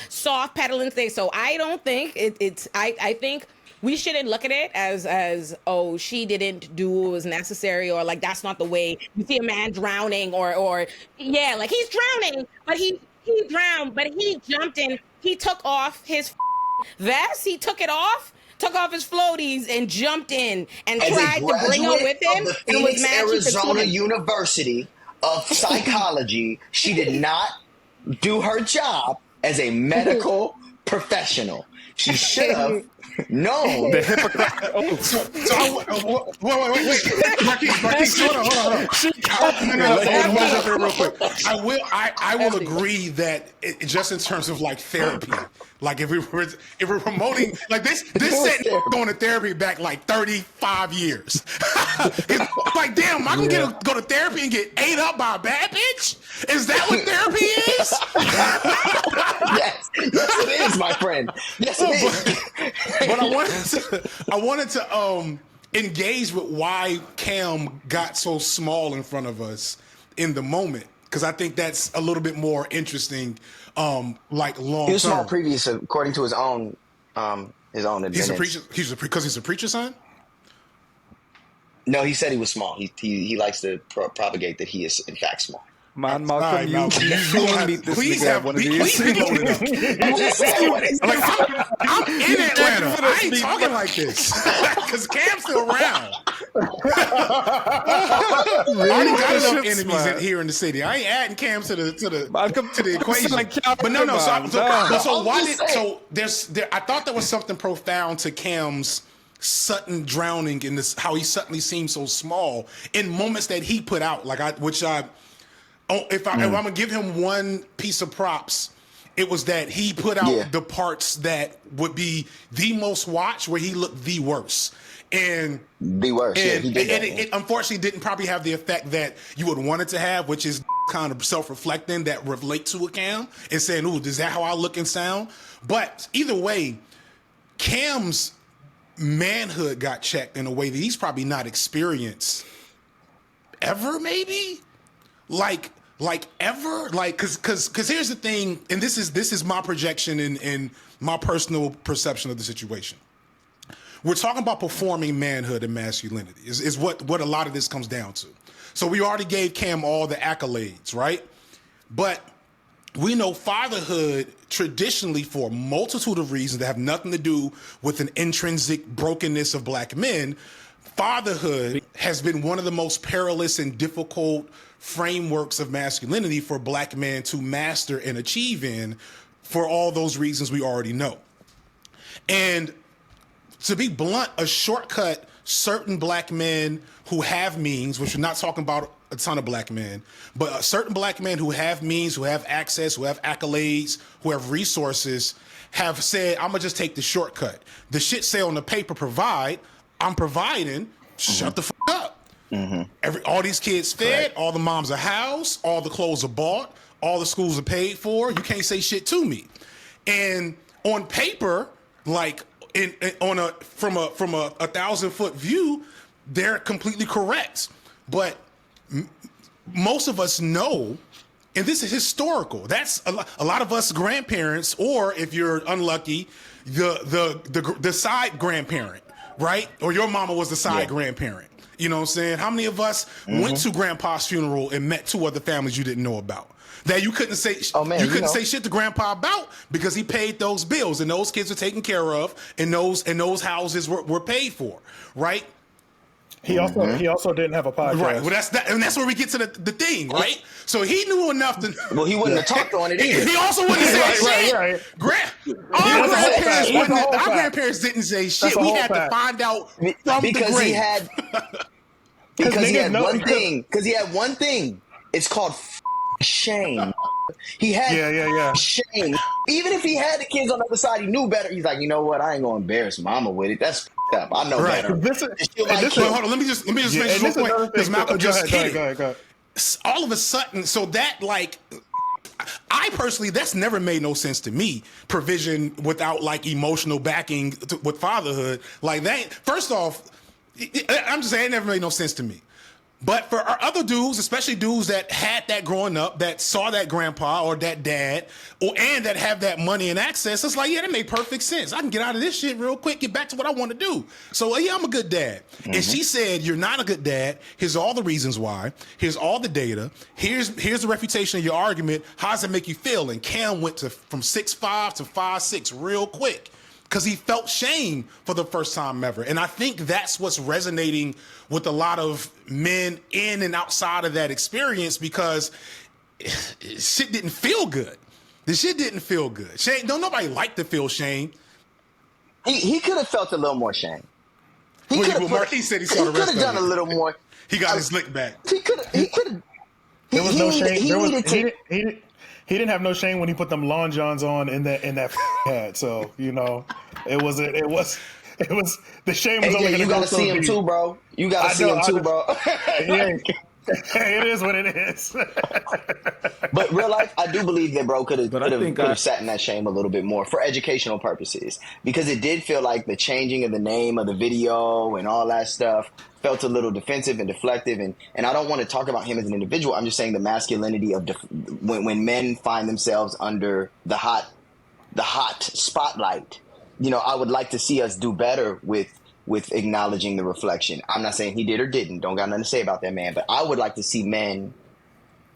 soft pedaling things. So I don't think I think we shouldn't look at it as she didn't do what was necessary, or that's not the way you see a man drowning, or he's drowning, but he drowned, but he jumped in, he took off his vest, he took off his floaties and jumped in and tried to bring her with him. The Phoenix, Arizona University of Psychology, she did not do her job as a medical professional. She should have known. The hypocrite. Oh, Wait. Marquise, hold on. No, real quick. I will agree that just in terms of like therapy, like if we're promoting like this set going to therapy back like 35 years. It's like, damn, am I gonna go to therapy and get ate up by a bad bitch? Is that what therapy is? Yes, it is, my friend. Yes, it is. But I wanted to engage with why Cam got so small in front of us in the moment, because I think that's a little bit more interesting, like long term. He was small previous, according to his own admittance. He's a preacher. Because he's a preacher son. No, he said he was small. He likes to propagate that he is in fact small. man, Malcolm, you gonna meet this Please nigga one of these. be loaded up. I'm just saying what it's Like, I'm in Atlanta. I ain't talking like this because Cam's still around. I already got enough enemies here in the city. I ain't adding Cam to the equation. But no. So why did I thought there was something profound to Cam's sudden drowning in this, how he suddenly seemed so small in moments that he put out, if I'm gonna give him one piece of props, it was that he put out the parts that would be the most watched, where he looked the worst. And the worst. He did that, it unfortunately didn't probably have the effect that you would want it to have, which is kind of self-reflecting, that relate to a Cam and saying, "Ooh, is that how I look and sound?" But either way, Cam's manhood got checked in a way that he's probably not experienced ever, maybe ever, because here's the thing, and this is my projection and my personal perception of the situation. We're talking about performing manhood and masculinity is what a lot of this comes down to. So we already gave Cam all the accolades, right? But we know fatherhood traditionally, for a multitude of reasons that have nothing to do with an intrinsic brokenness of black men, fatherhood has been one of the most perilous and difficult frameworks of masculinity for black men to master and achieve in, for all those reasons we already know. And to be blunt, a shortcut certain black men who have means, which we're not talking about a ton of black men, but certain black men who have means, who have access, who have accolades, who have resources, have said, I'm gonna just take the shortcut. The shit say on the paper, provide, I'm providing, shut the fuck up. All these kids fed, all the moms are housed, all the clothes are bought, all the schools are paid for, you can't say shit to me. And on paper, like from a 1,000-foot view, they're completely correct. But most of us know, and this is historical, that's a lot of us grandparents, or if you're unlucky, the side grandparent, right? Or your mama was the side grandparent. You know what I'm saying? How many of us went to grandpa's funeral and met two other families you didn't know about? That you couldn't say say shit to grandpa about, because he paid those bills and those kids were taken care of and those houses were paid for, right? He also didn't have a podcast. Right. Well, that's where we get to the thing, right? So he knew enough to. Well, he wouldn't have talked on it either. He also wouldn't say shit. Our grandparents didn't say shit. We had to find out from the grave. Because he had one thing. It's called shame. He had shame. Even if he had the kids on the other side, he knew better. He's like, you know what? I ain't gonna embarrass mama with it. That's up. I know better. Hold on. Let me just finish this point, because Malcolm just hit it. Go ahead. All of a sudden, so that, like, I personally, that's never made no sense to me. Provision without like emotional backing with fatherhood, like that. First off, I'm just saying, it never made no sense to me. But for our other dudes, especially dudes that had that growing up, that saw that grandpa or that dad, and that have that money and access, it's like, yeah, that made perfect sense. I can get out of this shit real quick, get back to what I want to do. So yeah, I'm a good dad. And she said, you're not a good dad. Here's all the reasons why. Here's all the data. Here's the refutation of your argument. How does it make you feel? And Cam went from 6'5" to 5'6" real quick, because he felt shame for the first time ever. And I think that's what's resonating with a lot of men in and outside of that experience, because shit didn't feel good. The shit didn't feel good. Shame. Don't nobody like to feel shame. He could have felt a little more shame. Well, Marquis said he saw the He could rest have of done it. a little more. He got his lick back. He could have. There was no shame. He didn't have no shame when he put them long johns on in that hat. So it was the shame was only AJ, going to you go gotta so see him deep. too, bro. You gotta see him too, bro. Yeah. It is what it is. But real life, I do believe that bro could have sat in that shame a little bit more for educational purposes, because it did feel like the changing of the name of the video and all that stuff felt a little defensive and deflective, and I don't want to talk about him as an individual. I'm just saying the masculinity of when men find themselves under the hot spotlight. I would like to see us do better with acknowledging the reflection. I'm not saying he did or didn't. Don't got nothing to say about that man. But I would like to see men,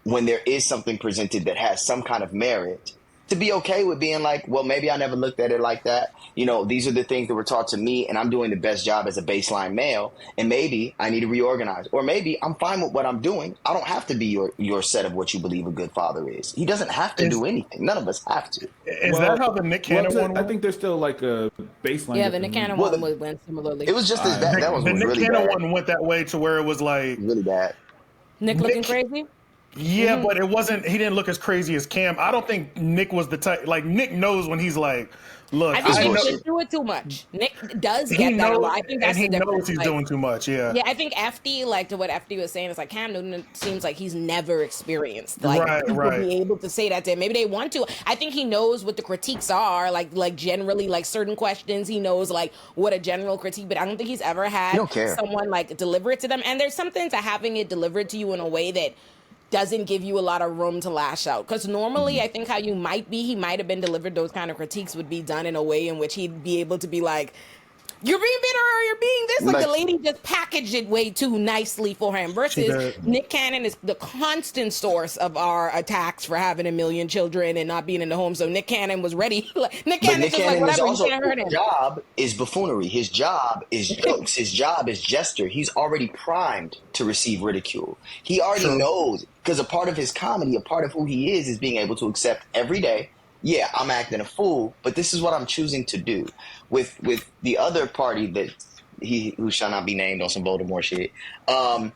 when there is something presented that has some kind of merit, to be okay with being like, well, maybe I never looked at it like that. These are the things that were taught to me, and I'm doing the best job as a baseline male, and maybe I need to reorganize. Or maybe I'm fine with what I'm doing. I don't have to be your set of what you believe a good father is. He doesn't have to do anything. None of us have to. Is that how the Nick Cannon one was? I think there's still like a baseline. Yeah, the Nick Cannon one went similarly. It was just as bad. That was the Nick really Cannon bad. one went that way to where it was like Really bad. Nick looking crazy? Yeah, but it wasn't. He didn't look as crazy as Cam. I don't think Nick was the type. Like Nick knows when he's like, "Look, I think Nick just do it too much." Nick does he get that a knows, lot. I think that's and he the difference. knows he's doing too much. Yeah, Yeah, I think FD, like to what FD was saying, is like Cam Newton seems like he's never experienced. Like people be able to say that to him. Maybe they want to. I think he knows what the critiques are. Like generally, like certain questions, he knows like what a general critique. But I don't think he's ever had someone like deliver it to them. And there's something to having it delivered to you in a way that doesn't give you a lot of room to lash out. Because normally, I think how he might have been delivered those kind of critiques would be done in a way in which he'd be able to be like, you're being bitter or you're being this. Like the lady just packaged it way too nicely for him. Versus Nick Cannon is the constant source of our attacks for having a million children and not being in the home. So Nick Cannon was ready. Nick Cannon's just like, whatever, you can't hurt him. His job is buffoonery. His job is jokes. His job is gesture. He's already primed to receive ridicule. He already knows, because a part of his comedy, a part of who he is being able to accept every day, yeah, I'm acting a fool, but this is what I'm choosing to do. With the other party that who shall not be named on some Voldemort shit, I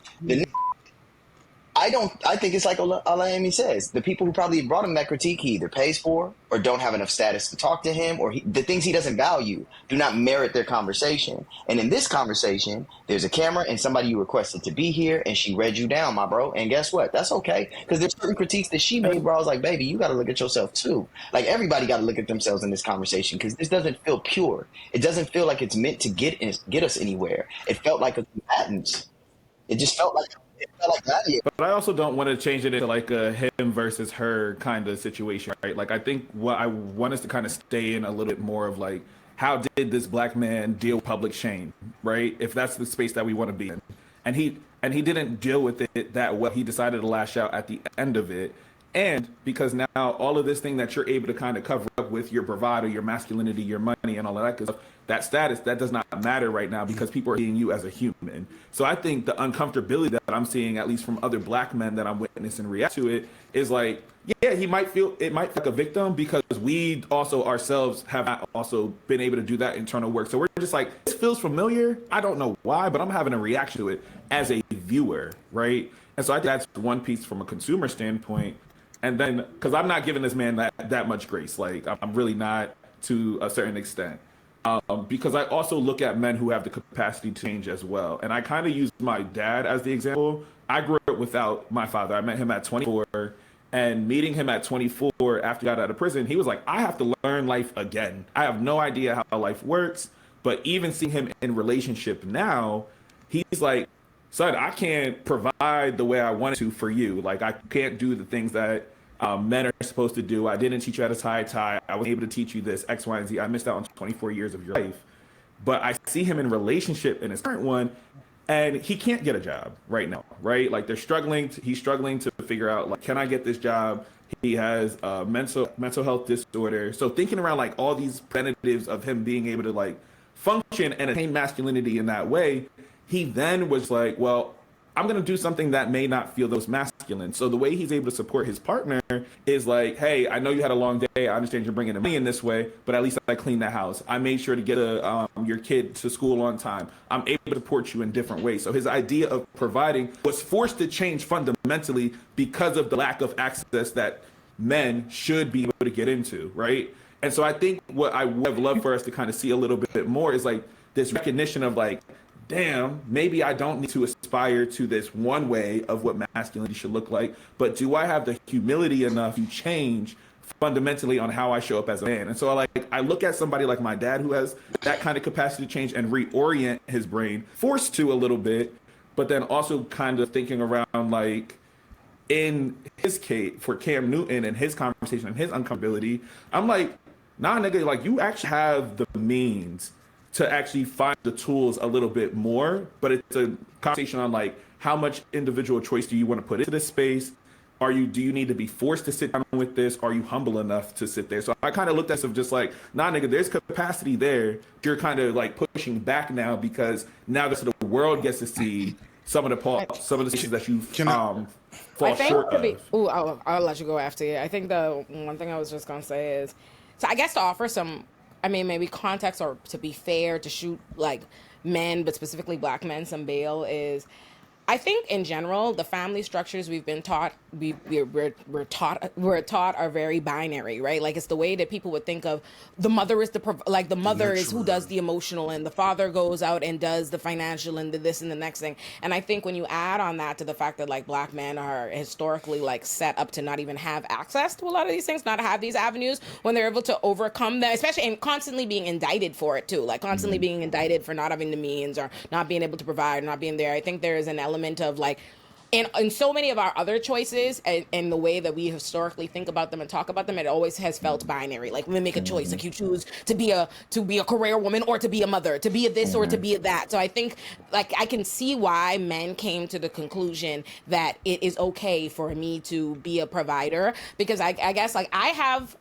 think it's like Olayemi says. The people who probably brought him that critique, he either pays for or don't have enough status to talk to him, or the things he doesn't value do not merit their conversation. And in this conversation, there's a camera and somebody you requested to be here, and she read you down, my bro. And guess what? That's okay, because there's certain critiques that she made where I was like, baby, you got to look at yourself too. Like everybody got to look at themselves in this conversation, because this doesn't feel pure. It doesn't feel like it's meant to get us anywhere. It felt like a combatant. It just felt like. That, yeah. But I also don't want to change it into like a him versus her kind of situation, right? Like I think what I want us to kind of stay in a little bit more of like, how did this black man deal with public shame, right? If that's the space that we want to be in. And he didn't deal with it that well. He decided to lash out at the end of it. And because now all of this thing that you're able to kind of cover up with your bravado, your masculinity, your money, and all of that good stuff, that status, that does not matter right now because people are seeing you as a human. So I think the uncomfortability that I'm seeing, at least from other black men that I'm witnessing react to it, is like, yeah, it might feel like a victim because we also ourselves have not also been able to do that internal work. So we're just like, this feels familiar. I don't know why, but I'm having a reaction to it as a viewer, right? And so I think that's one piece from a consumer standpoint. And then, because I'm not giving this man that much grace, like I'm really not to a certain extent. Because I also look at men who have the capacity to change as well. And I kind of use my dad as the example. I grew up without my father. I met him at 24, and meeting him at 24 after he got out of prison, he was like, I have to learn life again. I have no idea how life works. But even seeing him in relationship now, he's like, son, I can't provide the way I wanted to for you. Like, I can't do the things that men are supposed to do. I didn't teach you how to tie a tie. I wasn't able to teach you this, X, Y, and Z. I missed out on 24 years of your life. But I see him in relationship in his current one, and he can't get a job right now, right? Like, he's struggling to figure out, like, can I get this job? He has a mental health disorder. So thinking around, like, all these preventatives of him being able to, like, function and attain masculinity in that way, he then was like, well, I'm going to do something that may not feel those masculine masculine. So the way he's able to support his partner is like, hey, I know you had a long day. I understand you're bringing the money in this way, but at least I cleaned the house. I made sure to get your kid to school on time. I'm able to support you in different ways. So his idea of providing was forced to change fundamentally because of the lack of access that men should be able to get into, right? And so I think what I would have loved for us to kind of see a little bit more is like this recognition of like, damn, maybe I don't need to aspire to this one way of what masculinity should look like, but do I have the humility enough to change fundamentally on how I show up as a man? And so I look at somebody like my dad who has that kind of capacity to change and reorient his brain, forced to a little bit, but then also kind of thinking around like, in his case, for Cam Newton and his conversation and his uncomfortability, I'm like, nah, nigga, like you actually have the means to actually find the tools a little bit more, but it's a conversation on like how much individual choice do you want to put into this space? Do you need to be forced to sit down with this? Are you humble enough to sit there? So I kind of looked at it just like, nah, nigga, there's capacity there. You're kind of like pushing back now because now the world gets to see some of the issues that you fall short of. I'll let you go after you. I think the one thing I was just gonna say is, so I guess to offer some, I mean, maybe context or to be fair, to shoot like men, but specifically black men, some bail is, I think in general, the family structures we've been taught, we're taught are very binary, right? Like it's the way that people would think of the mother is the mother is who does the emotional, and the father goes out and does the financial and the this and the next thing. And I think when you add on that to the fact that like black men are historically like set up to not even have access to a lot of these things, not to have these avenues, when they're able to overcome them, especially, and constantly being indicted for it too, like constantly being indicted for not having the means or not being able to provide, not being there. I think there is an element of like in so many of our other choices and the way that we historically think about them and talk about them, it always has felt binary. Like we make a choice, like you choose to be a career woman or to be a mother, to be a this or to be a that. So I think like I can see why men came to the conclusion that it is okay for me to be a provider, because I guess like I have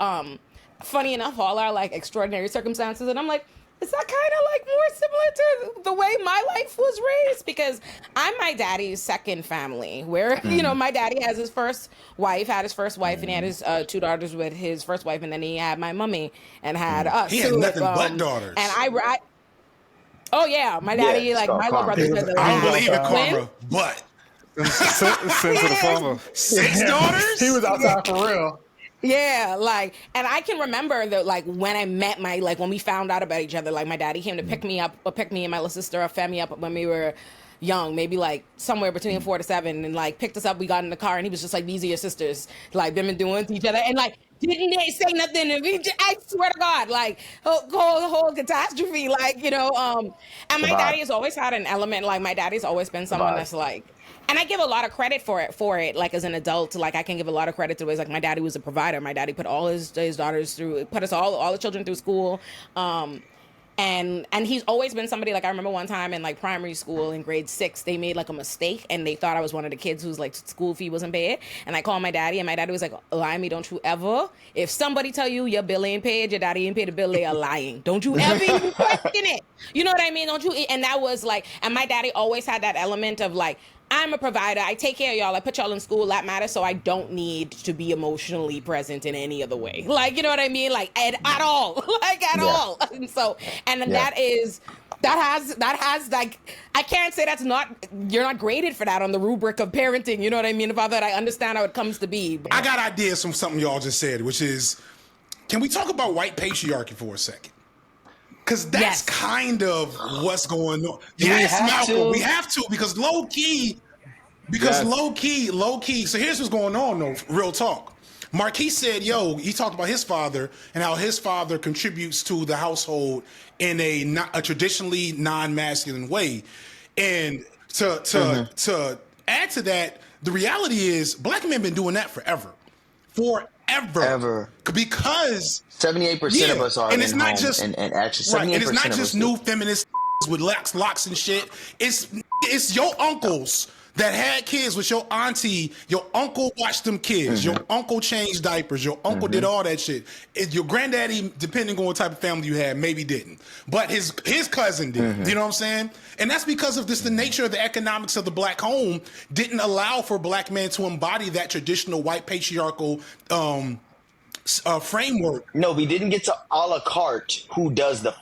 funny enough all our like extraordinary circumstances, and I'm like, is that kind of like more similar to the way my life was raised? Because I'm my daddy's second family, where, you know, my daddy had his first wife, and he had his 2 daughters with his first wife, and then he had my mummy and had us. He had nothing but daughters. And oh yeah, my daddy, like my little brother said that I don't believe in twins. karma, but Send to the farmer. 6 daughters? He was outside for real. Yeah, like, and I can remember that, like, when I met when we found out about each other, like, my daddy came to pick me and my little sister up, fed me up when we were young, maybe, like, somewhere between 4 to 7, and, like, picked us up, we got in the car, and he was just like, these are your sisters, like, them and doing to each other, and, like, didn't they say nothing, and I swear to God, like, whole catastrophe, like, you know, and my daddy has always had an element, like, my daddy's always been someone that's, like, and I give a lot of credit for it, like as an adult, like I can give a lot of credit to ways like my daddy was a provider. My daddy put all his daughters through, put us all the children through school. And he's always been somebody, like I remember one time in like primary school in grade 6, they made like a mistake and they thought I was one of the kids whose like school fee wasn't paid. And I called my daddy and my daddy was like, Limey, don't you ever, if somebody tell you your bill ain't paid, your daddy ain't paid the bill, they are lying. Don't you ever even question it. You know what I mean? Don't you? And that was like, and my daddy always had that element of like, I'm a provider. I take care of y'all. I put y'all in school. That matters. So I don't need to be emotionally present in any other way. Like, you know what I mean? Like at all. Like at all. And so, and that has like, I can't say you're not graded for that on the rubric of parenting. You know what I mean? About that, I understand how it comes to be. But I got ideas from something y'all just said, which is, can we talk about white patriarchy for a second? Because that's kind of what's going on. Yes, Malcolm, we have to, because low key. So here's what's going on, though, real talk. Marquis said, he talked about his father and how his father contributes to the household in a traditionally non-masculine way. And to add to that, the reality is black men been doing that forever. Ever. Because 78% of us are and it's in not home, just and actually 78% and it's not of just us new feminists with locks and shit. It's your uncles that had kids with your auntie, your uncle watched them kids, your uncle changed diapers, your uncle did all that shit. Your granddaddy, depending on what type of family you had, maybe didn't. But his cousin did. You know what I'm saying? And that's because of this, the nature of the economics of the black home didn't allow for black men to embody that traditional white patriarchal framework. No, we didn't get to a la carte who does the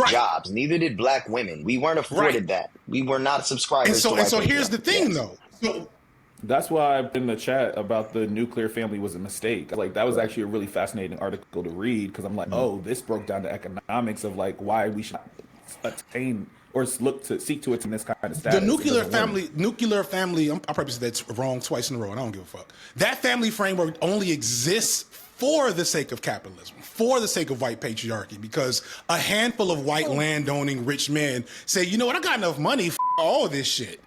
jobs. Neither did black women. We weren't afforded that. We were not subscribers. And so here's the thing, though. So, that's why in the chat about the nuclear family was a mistake. Like, that was actually a really fascinating article to read, because I'm like, oh, this broke down the economics of like why we should attain or seek to attain this kind of status. The nuclear family. I probably said that's wrong twice in a row, and I don't give a fuck. That family framework only exists for the sake of capitalism, for the sake of white patriarchy, because a handful of white landowning rich men say, you know what, I got enough money for all this shit.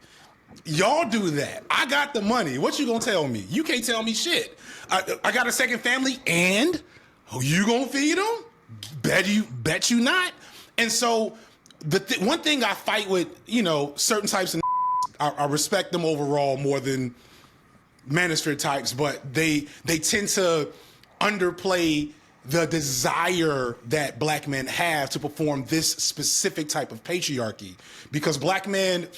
Y'all do that. I got the money. What you gonna tell me? You can't tell me shit. I got a second family, and you gonna feed them? Bet you not. And so one thing I fight with, certain types of I respect them overall more than manosphere types, but they tend to underplay the desire that black men have to perform this specific type of patriarchy, because black men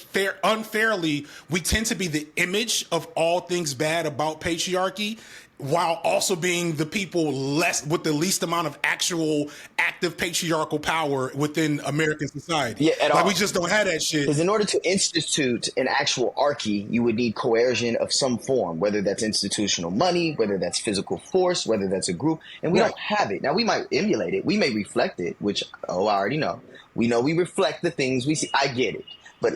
unfairly, we tend to be the image of all things bad about patriarchy, while also being the people with the least amount of actual active patriarchal power within American society. Yeah, at all. We just don't have that shit. Because in order to institute an actual archy, you would need coercion of some form, whether that's institutional money, whether that's physical force, whether that's a group, and we don't have it. Now, we might emulate it. We may reflect it, which, I already know. We know we reflect the things we see. I get it. But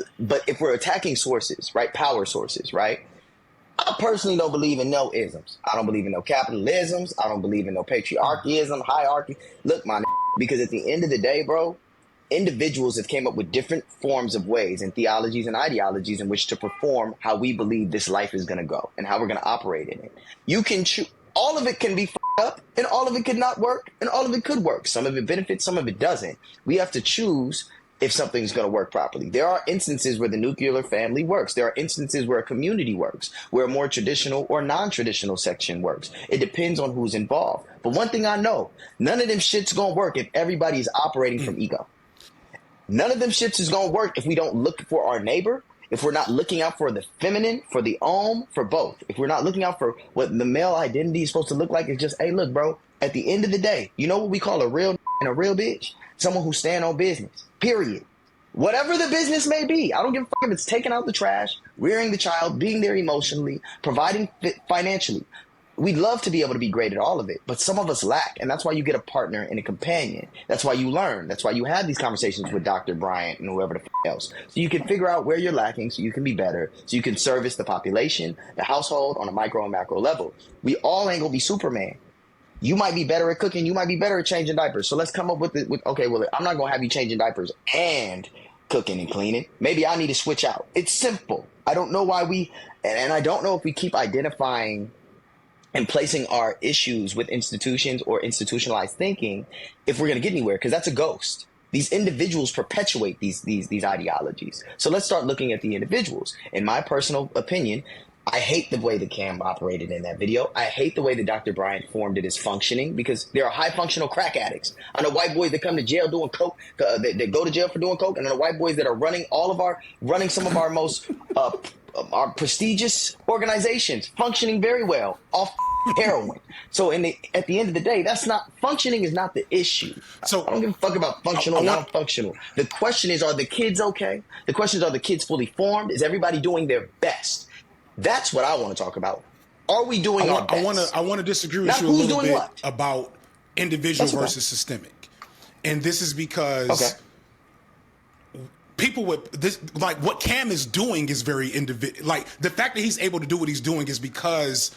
if we're attacking sources, right, power sources, right, I personally don't believe in no isms. I don't believe in no capitalisms. I don't believe in no patriarchyism, hierarchy. Look, because at the end of the day, bro, individuals have came up with different forms of ways and theologies and ideologies in which to perform how we believe this life is going to go and how we're going to operate in it. You can choose. All of it can be up, and all of it could not work, and all of it could work. Some of it benefits, some of it doesn't. We have to choose if something's going to work properly. There are instances where the nuclear family works. There are instances where a community works, where a more traditional or non-traditional section works. It depends on who's involved. But one thing I know, none of them shit's going to work if everybody's operating from ego. None of them shits is going to work if we don't look for our neighbor, if we're not looking out for the feminine, for the for both. If we're not looking out for what the male identity is supposed to look like, it's just, hey, look, bro, at the end of the day, you know what we call a real and a real bitch? Someone who stand on business, period. Whatever the business may be. I don't give a fuck if it's taking out the trash, rearing the child, being there emotionally, providing financially. We'd love to be able to be great at all of it, but some of us lack, and that's why you get a partner and a companion. That's why you learn. That's why you have these conversations with Dr. Bryant and whoever the else. So you can figure out where you're lacking so you can be better, so you can service the population, the household on a micro and macro level. We all ain't gonna be Superman. You might be better at cooking. You might be better at changing diapers. So let's come up with okay, well, I'm not going to have you changing diapers and cooking and cleaning. Maybe I need to switch out. It's simple. I don't know why and I don't know if we keep identifying and placing our issues with institutions or institutionalized thinking if we're going to get anywhere, because that's a ghost. These individuals perpetuate these ideologies. So let's start looking at the individuals. In my personal opinion, I hate the way that Cam operated in that video. I hate the way that Dr. Bryant formed it as functioning, because there are high functional crack addicts. I know white boys that come to jail doing coke, that go to jail for doing coke, and I know white boys that are running some of our most our prestigious organizations, functioning very well off heroin. So at the end of the day, functioning is not the issue. So I don't give a fuck about functional, non-functional. The question is, are the kids okay? The question is, are the kids fully formed? Is everybody doing their best? That's what I want to talk about. Are we doing our best? I want to disagree with you a little bit about individual versus systemic. And this is because people with this, like what Cam is doing is very individual. Like the fact that he's able to do what he's doing is because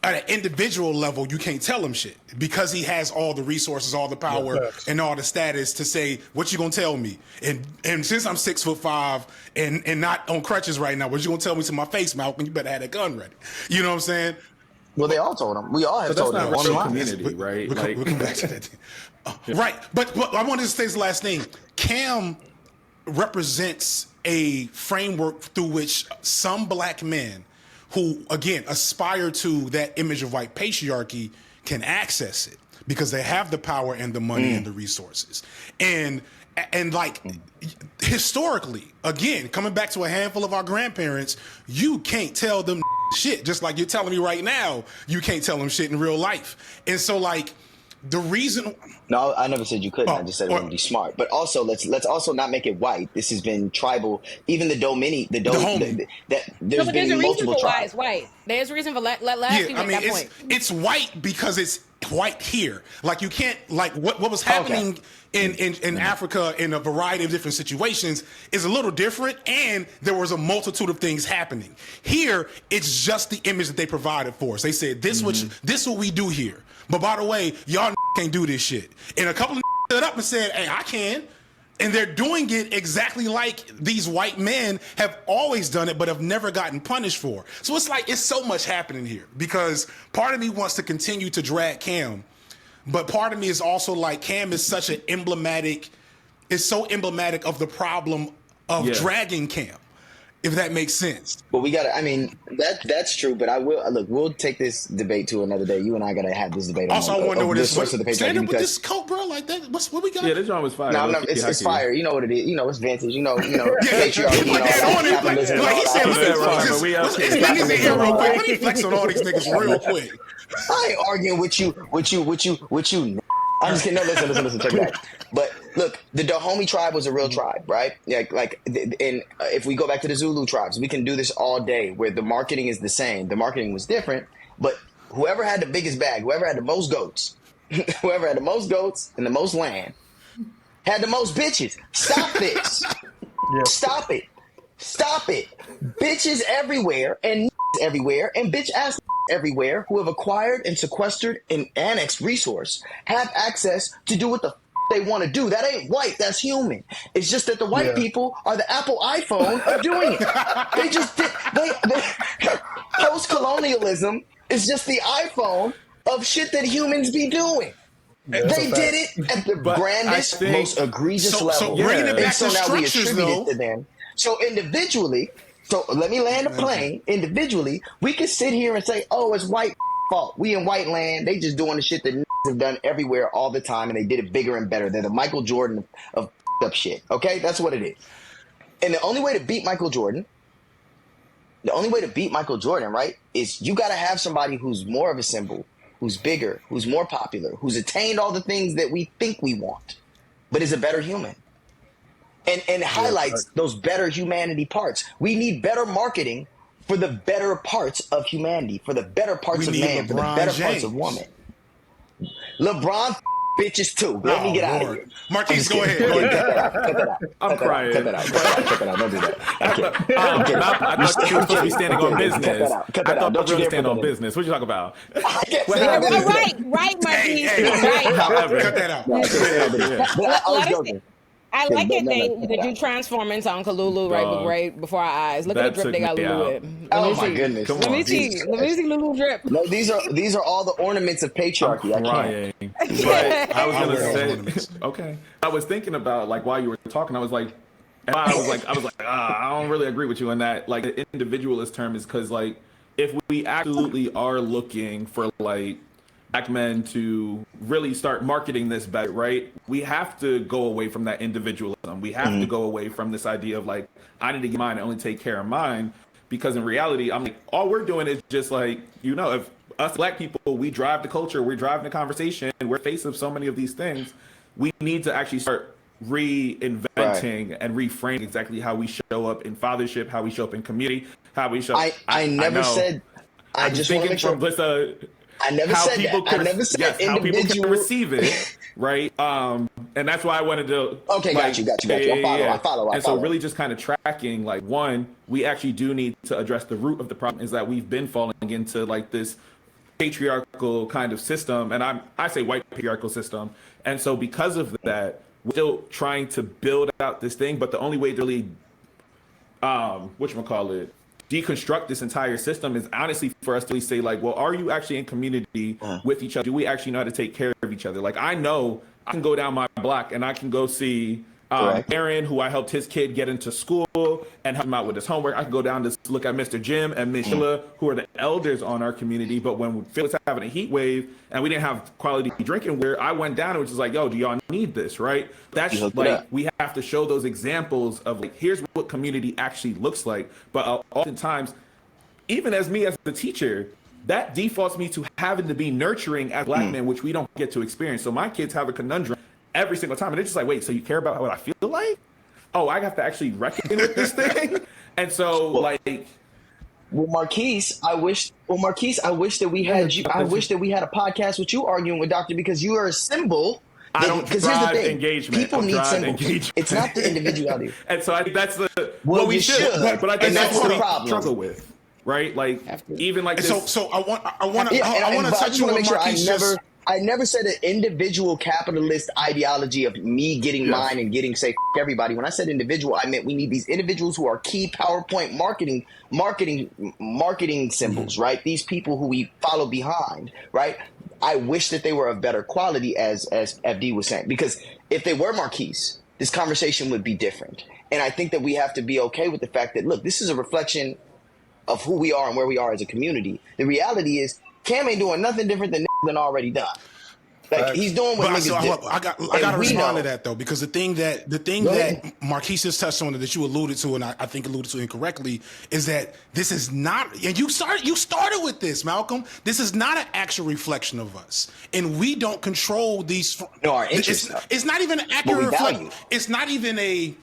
at an individual level, you can't tell him shit, because he has all the resources, all the power, and all the status to say, what you gonna tell me? And since I'm 6'5" and not on crutches right now, what you gonna tell me to my face, Malcolm? You better have that gun ready. You know what I'm saying? Well, they all told him. We all have told him. That's not community, right? We'll come back to that. Right, but I wanted to say this last thing. Cam represents a framework through which some black men who, again, aspire to that image of white patriarchy can access it because they have the power and the money and the resources. And like historically, again, coming back to a handful of our grandparents, you can't tell them shit, just like you're telling me right now, you can't tell them shit in real life. And so like the reason... No, I never said you couldn't. I just said it wouldn't be smart. But also, let's also not make it white. This has been tribal. Even there's No, but there's a reason multiple for why tribes. it's white. There's a reason for let people make that point. It's white because it's white here. Like you can't like what was happening in Africa in a variety of different situations is a little different, and there was a multitude of things happening. Here, it's just the image that they provided for us. They said this what we do here. But by the way, y'all can't do this shit. And a couple of stood up and said, hey, I can. And they're doing it exactly like these white men have always done it, but have never gotten punished for. So it's like, it's so much happening here because part of me wants to continue to drag Cam, but part of me is also like, Cam is such an emblematic, is so emblematic of the problem of dragging Cam, if that makes sense. But we gotta, I mean, that's true, but I will, look, we'll take this debate to another day. You and I gotta have this debate. Also, I want to know what this source of the patriarchy. Stand up with this coat, bro, like that. What we got? Yeah, this joint was fire. No, it's fire. You know what it is. You know, it's vintage. You know, patriarchy. He put that on it. Like he said, let's niggas in here real quick. Let me flex on all these niggas real quick. I ain't arguing with you. I'm just kidding. No, listen, check it out. But look, the Dahomey tribe was a real tribe, right? If we go back to the Zulu tribes, we can do this all day where the marketing is the same. The marketing was different, but whoever had the biggest bag, whoever had the most goats, whoever had the most goats and the most land had the most bitches. Stop this. Stop it. Bitches everywhere and everywhere and bitch ass everywhere who have acquired and sequestered and annexed resource have access to do what the they want to do. That ain't white. That's human. It's just that the white people are the Apple iPhone of doing it. They just did. Post-colonialism is just the iPhone of shit that humans be doing. They did it at the grandest, most egregious level. Bringing it back and so to now we structures, attribute it to them. So individually, let me land a plane. Individually, we can sit here and say, oh, it's white fault. We in white land. They just doing the shit that have done everywhere all the time, and they did it bigger and better. They're the Michael Jordan of up shit. Okay? That's what it is. And the only way to beat Michael Jordan, right, is you got to have somebody who's more of a symbol, who's bigger, who's more popular, who's attained all the things that we think we want, but is a better human. And highlights those better humanity parts. We need better marketing for the better parts of humanity, for the better parts of man, for the better parts of woman. LeBron bitches too. Let me get out of here. Marquise, go ahead. Cut that out. I'm crying. Cut that out. Don't do that. I thought you were supposed to be standing on business. Cut that out. Don't you stand on business. What you talking about? Right, Marquise. However, Cut that out. I was joking. I like it that you transform into Uncle Lulu right before our eyes. Look at the drip they got Lulu with. Oh my goodness! Let me see Lulu drip. No, these are all the ornaments of patriarchy. I'm crying. But I was gonna say, okay. I was thinking about like while you were talking, I was like, I don't really agree with you on that. Like the individualist term is because like if we absolutely are looking for like black men to really start marketing this better, right? We have to go away from that individualism. We have to go away from this idea of like, I need to get mine and only take care of mine. Because in reality, I'm like, all we're doing is just like, if us black people, we drive the culture, we're driving the conversation, and we're face of so many of these things, we need to actually start reinventing and reframing exactly how we show up in fathership, how we show up in community, how we show up. I never said, I just want to make sure. I never said that. I never said how people can receive it, right? And that's why I wanted to. Okay, got you. I follow. And so really just kind of tracking, like, one, we actually do need to address the root of the problem is that we've been falling into like this patriarchal kind of system, and I say white patriarchal system. And so because of that, we're still trying to build out this thing, but the only way to really, deconstruct this entire system is honestly for us to say like, well, are you actually in community with each other? Do we actually know how to take care of each other? Like I know I can go down my block and I can go see Correct. Aaron, who I helped his kid get into school and help him out with his homework. I could go down to look at Mr. Jim and Miss Sheila, who are the elders on our community. But when Phil was having a heat wave and we didn't have quality drinking water, I went down and was just like, yo, do y'all need this, right? That's like, we have to show those examples of like, here's what community actually looks like. But oftentimes, even as me as the teacher, that defaults me to having to be nurturing as Black men, which we don't get to experience. So my kids have a conundrum every single time. And they're just like, wait, so you care about what I feel like? Oh, I have to actually reckon with this thing? And so, Well, Marquise, I wish that we had you. I wish that we had a podcast with you arguing with Doctor, because you are a symbol. I don't drive engagement. People need symbols. Engagement. It's not the individuality. And so I think that's well, we should. But I think that's what we problem. Struggle with, right? Like even like this. So I want to touch on what Marquise just. I never said an individual capitalist ideology of me getting mine and getting, say, everybody. When I said individual, I meant we need these individuals who are key PowerPoint marketing symbols, right? These people who we follow behind, right? I wish that they were of better quality, as FD was saying, because if they were Marquise, this conversation would be different. And I think that we have to be okay with the fact that, look, this is a reflection of who we are and where we are as a community. The reality is, Cam ain't doing nothing different than already done. Like, he's doing what niggas do. I got to respond to that though, because the thing that Marquise just touched on, that you alluded to, and I think alluded to incorrectly, is that this is not. And you started with this, Malcolm. This is not an actual reflection of us, and we don't control these. No, our interests. It's not even an accurate reflection. It's not even a.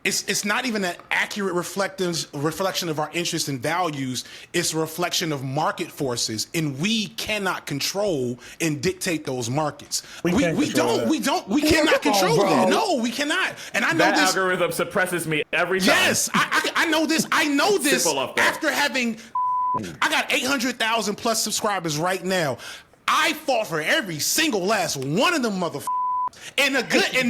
It's not even an accurate reflection of our interests and values. It's a reflection of market forces, and we cannot control and dictate those markets. We cannot control that. No, we cannot. And I know that this algorithm suppresses me every time. Yes, I know this. I know this after having. I got 800,000 plus subscribers right now. I fought for every single last one of them motherfuckers. And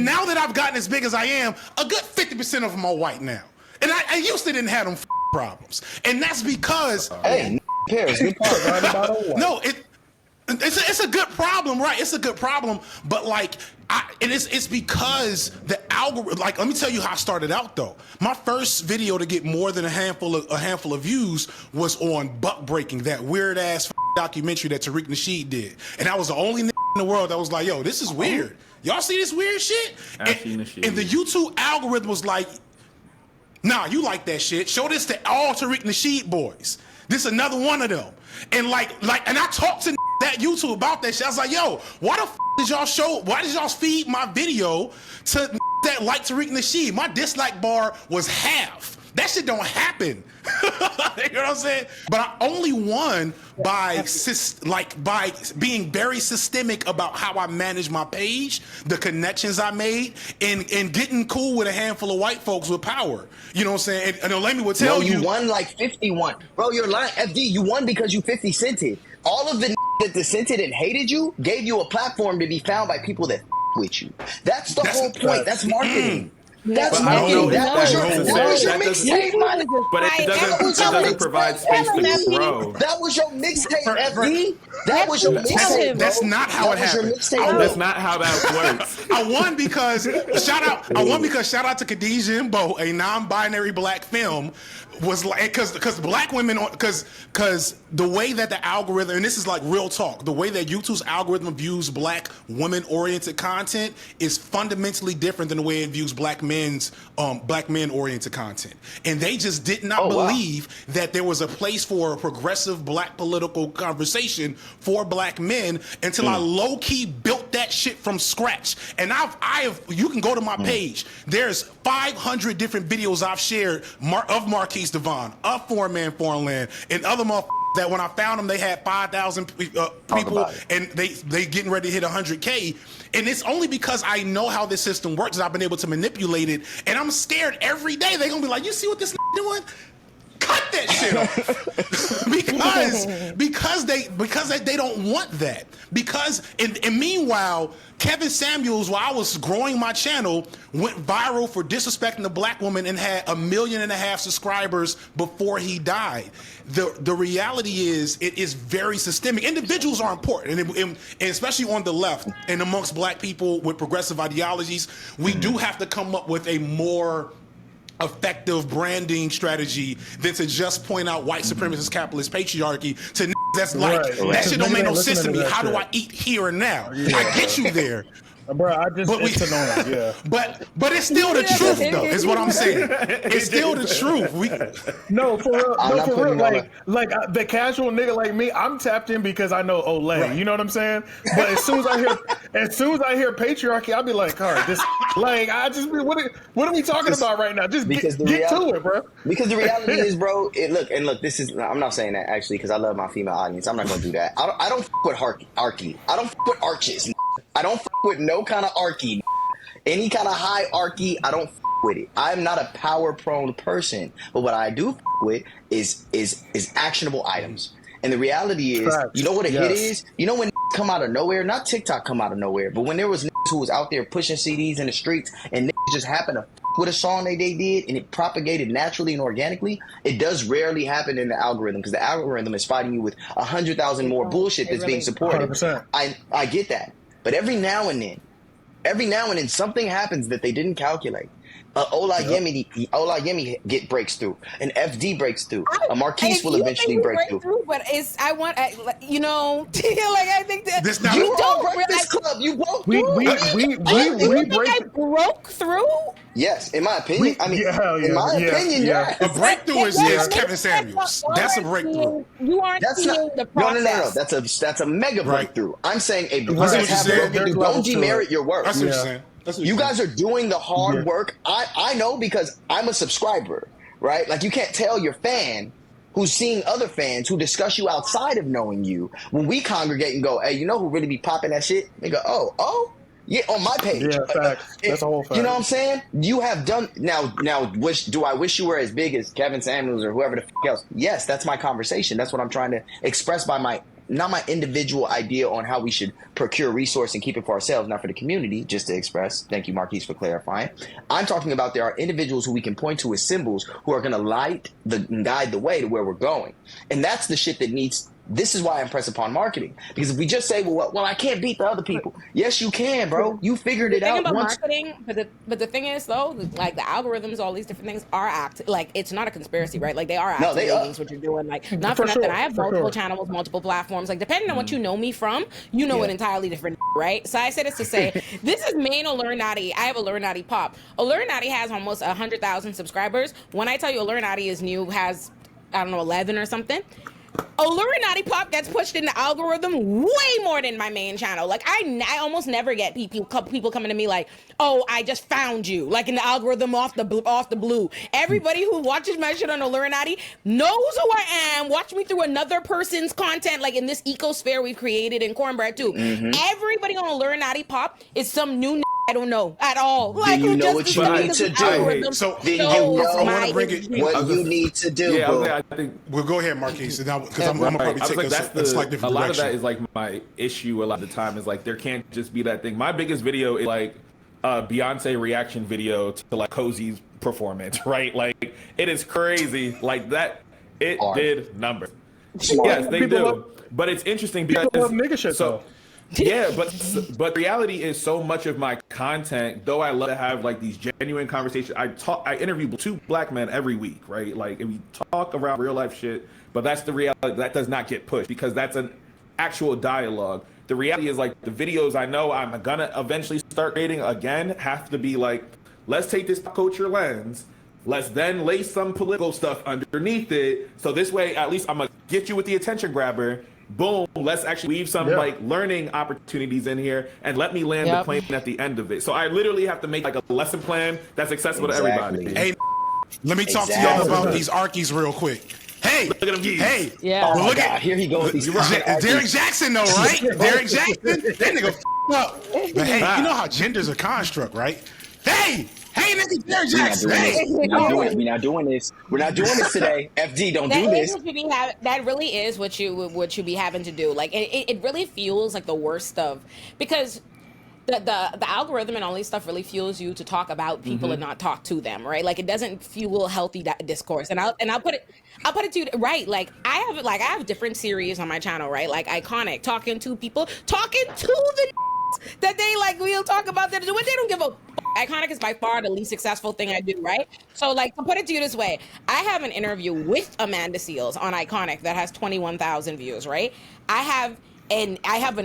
now that I've gotten as big as I am, a good 50% of them are white now. And I used to didn't have them problems. And that's because no, it's a good problem, right? It's a good problem, but like it's because the algorithm. Like, let me tell you how I started out though. My first video to get more than a handful of views was on buck breaking, that weird ass documentary that Tariq Nasheed did, and I was the only in the world that was like, yo, this is weird. Y'all see this weird shit? And the YouTube algorithm was like, nah, you like that shit. Show this to all Tariq Nasheed boys. This is another one of them. And and I talked to that YouTube about that shit. I was like, yo, why did y'all feed my video to that like Tariq Nasheed? My dislike bar was half. That shit don't happen. You know what I'm saying? But I only won by being very systemic about how I manage my page, the connections I made, and getting cool with a handful of white folks with power. You know what I'm saying? And Olay would tell you won like 51. Bro, you're lying. FD, you won because you 50 cented. All of the that dissented and hated you gave you a platform to be found by people that with you. That's the whole point. That's marketing. That's marketing. That was your mixtape. But it doesn't provide space to grow. That was your mixtape, FD. That was your mixtape. That's not how it happened. That's not how that works. I won because shout out to Khadijah and Bo, a non-binary black film. Was like because black women, because the way that the algorithm, and this is like real talk, the way that YouTube's algorithm views black women oriented content is fundamentally different than the way it views black men oriented content. And they just did not believe that there was a place for a progressive black political conversation for black men until I low key built that shit from scratch. And you can go to my page. There's 500 different videos I've shared of Marquise Devon, of Foreign Man, Foreign Land, and other motherfuckers that when I found them, they had 5,000 people, and they getting ready to hit 100K. And it's only because I know how this system works that I've been able to manipulate it. And I'm scared every day. They're going to be like, you see what this doing? Cut that shit off. because they don't want that. Because and meanwhile, Kevin Samuels, while I was growing my channel, went viral for disrespecting a black woman and had 1.5 million subscribers before he died. The reality is, it is very systemic. Individuals are important, and especially on the left and amongst black people with progressive ideologies, we do have to come up with a more effective branding strategy than to just point out white supremacist capitalist patriarchy to that's like, that shit don't make no sense to me. How do I eat here and now? I get you there. Bro, it's annoying, yeah. But it's still the truth, though, is what I'm saying. It's still the truth. No, for real. Like the casual nigga like me, I'm tapped in because I know Olay. Right. You know what I'm saying? But as soon as I hear patriarchy, I'll be like, all right, this, like, I just, what are we talking about right now? Just get to it, bro. Because the reality is, bro, look, this is, I'm not saying that actually because I love my female audience. I'm not going to do that. I don't f with Arky. I don't f with arches. I don't f with no kind of arky. Any kind of hierarchy, I don't f with it. I'm not a power-prone person, but what I do f with is actionable items. And the reality is, you know what a hit is? You know when come out of nowhere? Not TikTok come out of nowhere, but when there was who was out there pushing CDs in the streets and just happened to with a song they did and it propagated naturally and organically, it does rarely happen in the algorithm because the algorithm is fighting you with 100,000 more bullshit that's being supported. 100%. I get that. But every now and then something happens that they didn't calculate. Olay Yemi breaks through. An FD breaks through. A Marquise will eventually break through. But I think that this you don't break this club. You won't. We I broke through. Yes, in my opinion. In my opinion, yeah. A breakthrough is Kevin Samuels. That's a breakthrough. You aren't seeing the process. No. That's a mega breakthrough. I'm saying don't demerit your work. That's what you're saying. You guys are doing the hard work. I know because I'm a subscriber, right? Like you can't tell your fan who's seeing other fans who discuss you outside of knowing you. When we congregate and go, hey, you know who really be popping that shit? They go, oh, yeah, on my page. Yeah, facts. That's a whole fact. You know what I'm saying? You have done now. Do I wish you were as big as Kevin Samuels or whoever the f else? Yes, that's my conversation. That's what I'm trying to express by not my individual idea on how we should procure resource and keep it for ourselves, not for the community, just to express. Thank you, Marquise, for clarifying. I'm talking about there are individuals who we can point to as symbols who are going to guide the way to where we're going. And that's the shit that needs. This is why I impress upon marketing. Because if we just say, well, I can't beat the other people. Yes, you can, bro. You figured it out. The thing about marketing, but the thing is, though, like the algorithms, all these different things are like it's not a conspiracy, right? Like they are activating what you're doing. Like not for nothing. I have multiple channels, multiple platforms. Like depending on what you know me from, you know an entirely different, right? So I say this to say, this is main Olurinatti. I have Olurinatti Pop. Olurinatti has almost 100,000 subscribers. When I tell you Olurinatti is new, has 11 or something. Olurinatti Pop gets pushed in the algorithm way more than my main channel. Like I almost never get people coming to me like, oh, I just found you, like in the algorithm off the blue. Everybody who watches my shit on Olurinatti knows who I am. Watch me through another person's content, like in this ecosphere we've created in Cornbread too. Everybody on Olurinatti Pop is some new I don't know at all. Like, you know what you need to do. So then you know what you need to do. Yeah, I think we'll go ahead, Marquise, because I'm gonna probably take a slightly different direction. A lot of that is like my issue. A lot of the time is like there can't just be that thing. My biggest video is like a Beyonce reaction video to like Cozy's performance, right? Like it is crazy. Like that, it did numbers. Yes, they do. But it's interesting because people love nigga shit though. Yeah, but reality is so much of my content, though I love to have like these genuine conversations. I interview 2 black men every week, right? Like and we talk around real life shit, but that's the reality that does not get pushed because that's an actual dialogue. The reality is like the videos I know I'm gonna eventually start creating again have to be like, let's take this culture lens. Let's then lay some political stuff underneath it. So this way, at least I'm gonna get you with the attention grabber. Boom, let's actually weave some like learning opportunities in here and let me land the plane at the end of it. So I literally have to make like a lesson plan that's accessible to everybody. Hey, let me talk to y'all about these Arkies real quick. Hey, look at him. Hey, well, look at here he goes. Derek Jackson, though, right? Derek Jackson, that nigga up. But hey, you know how gender's a construct, right? Hey, Hey, nigga, Jerry We're not Jackson. doing Hey. this. We're not doing this. We're not doing this today. FD, don't do this. That really is what you be having to do. Like it really feels like the worst of, because the algorithm and all these stuff really fuels you to talk about people and not talk to them, right? Like it doesn't fuel healthy discourse. And I'll put it to you right. Like I have different series on my channel, right? Like Iconic, talking to people, talking to the that they like. We'll talk about that. They don't give a. Iconic is by far the least successful thing I do, right? So, like, to put it to you this way, I have an interview with Amanda Seales on Iconic that has 21,000 views, right? I have an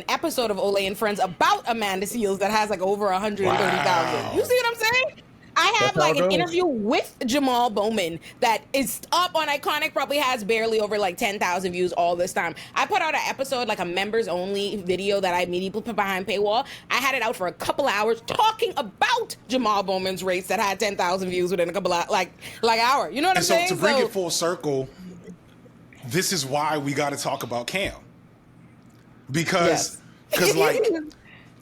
episode of Olay and Friends about Amanda Seales that has like over 130,000. You see what I'm saying? I have like an interview with Jamal Bowman that is up on Iconic, probably has barely over like 10,000 views all this time. I put out an episode, like a members only video that I immediately put behind paywall. I had it out for a couple of hours talking about Jamal Bowman's race that had 10,000 views within a couple of like hour. You know what I'm saying? To bring it full circle, this is why we got to talk about Cam. Because like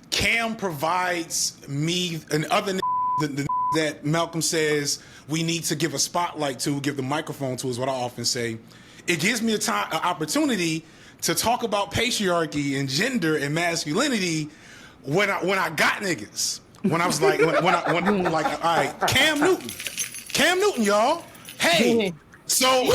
Cam provides me and other the that Malcolm says we need to give a spotlight to, give the microphone to, is what I often say. It gives me an opportunity to talk about patriarchy and gender and masculinity when I got niggas. When I was like, when like, all right, Cam Newton, y'all. Hey. So, ain't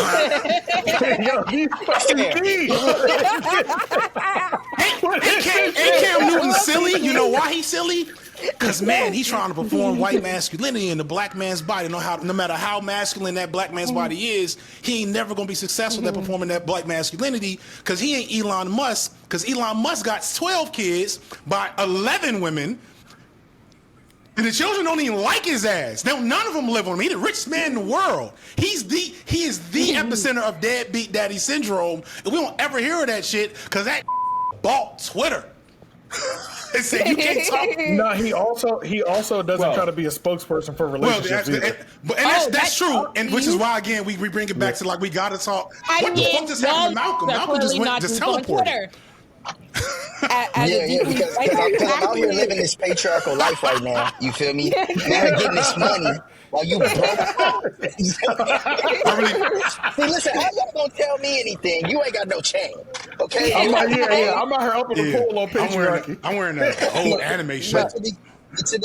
Cam Newton silly? You know why he's silly? Because, man, he's trying to perform white masculinity in the black man's body. No matter how masculine that black man's body is, he ain't never going to be successful at performing that black masculinity because he ain't Elon Musk. Because Elon Musk got 12 kids by 11 women. And the children don't even like his ass. None of them live on him. He's the richest man in the world. He is the epicenter of deadbeat daddy syndrome. And we don't ever hear of that shit because that bought Twitter. They said you can't talk. No, he also doesn't try to be a spokesperson for relationships either. That's true. And which is why, again, we bring it back to like we got to talk. What the fuck just happened to Malcolm? Malcolm just teleported. Because I'm out here living this patriarchal life right now. You feel me? Now getting this money while you broke. See, listen, how y'all gonna tell me anything? You ain't got no chain, okay? I'm out here up in the pool on patriarchy. I'm wearing that old anime shirt. To be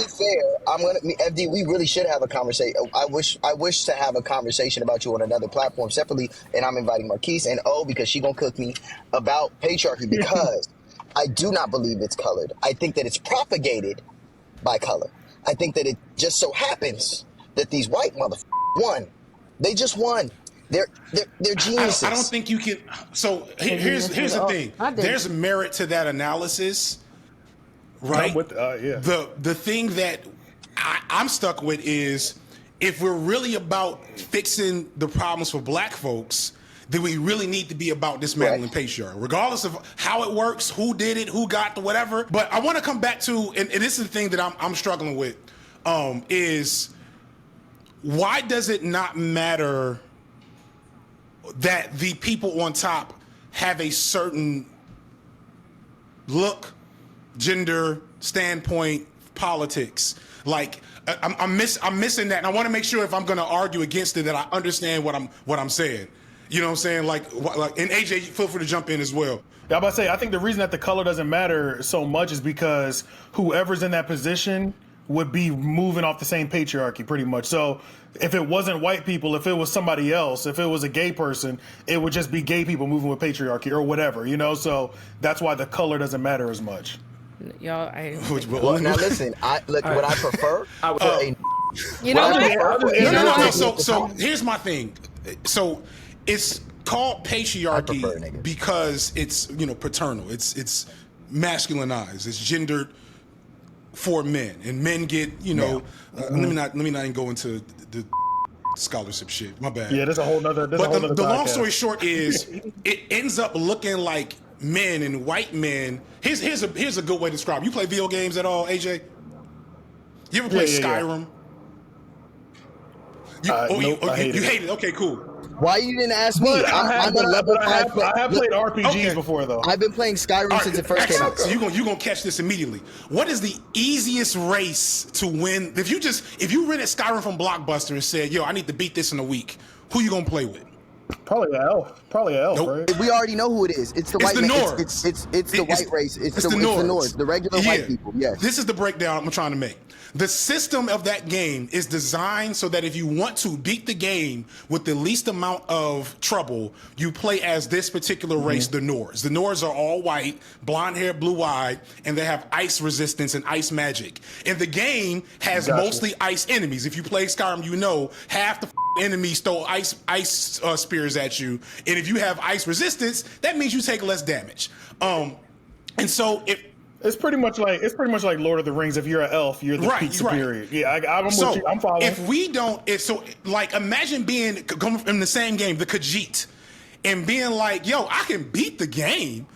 fair, FD. We really should have a conversation. I wish to have a conversation about you on another platform separately, and I'm inviting Marquise and because she gonna cook me about patriarchy because I do not believe it's colored. I think that it's propagated by color. I think that it just so happens that these white motherfuckers won. They just won. They're geniuses. I don't think you can. So here's the thing. There's merit to that analysis. Right. The thing that I'm stuck with is if we're really about fixing the problems for black folks, then we really need to be about dismantling patriarchy, regardless of how it works, who did it, who got the whatever. But I want to come back to, and this is the thing that I'm struggling with, is why does it not matter that the people on top have a certain look, gender, standpoint, politics? Like I'm missing that, and I want to make sure if I'm going to argue against it that I understand what I'm saying. You know what I'm saying? Like, and AJ, feel free to jump in as well. Yeah, I'm about to say, I think the reason that the color doesn't matter so much is because whoever's in that position would be moving off the same patriarchy pretty much. So if it wasn't white people, if it was somebody else, if it was a gay person, it would just be gay people moving with patriarchy or whatever, you know? So that's why the color doesn't matter as much. Y'all, well, now listen, what I prefer. No. So here's my thing. So it's called patriarchy because it's paternal. It's masculinized. It's gendered for men, and men get let me not even go into the scholarship shit. My bad. Yeah, there's a whole nother. But the long story short is it ends up looking like men and white men. Here's a good way to describe it. You play video games at all, AJ? You ever play Skyrim? Nope, you hate it. Okay, cool. Why you didn't ask me? But I'm a level 5. I have played RPGs Okay. before though. I've been playing Skyrim All right, since it first came out. So you're gonna catch this immediately. What is the easiest race to win? If you rented Skyrim from Blockbuster and said, "Yo, I need to beat this in a week," who you gonna play with? Probably an elf. Nope. Right? We already know who it is. It's the It's white the man. Nords. It's the white race. It's the Nords. Nords, the regular white people. Yes. This is the breakdown I'm trying to make. The system of that game is designed so that if you want to beat the game with the least amount of trouble, you play as this particular race, the Nords. The Nords are all white, blonde hair, blue eyed, and they have ice resistance and ice magic. And the game has mostly ice enemies. If you play Skyrim, you know half the enemies throw ice spears at you, and if you have ice resistance, that means you take less damage. And so if It's pretty much like Lord of the Rings. If you're an elf, you're the peak superior. Right. Yeah, I'm with you. I'm following. If we don't, imagine coming from the same game, the Khajiit, and being like, yo, I can beat the game.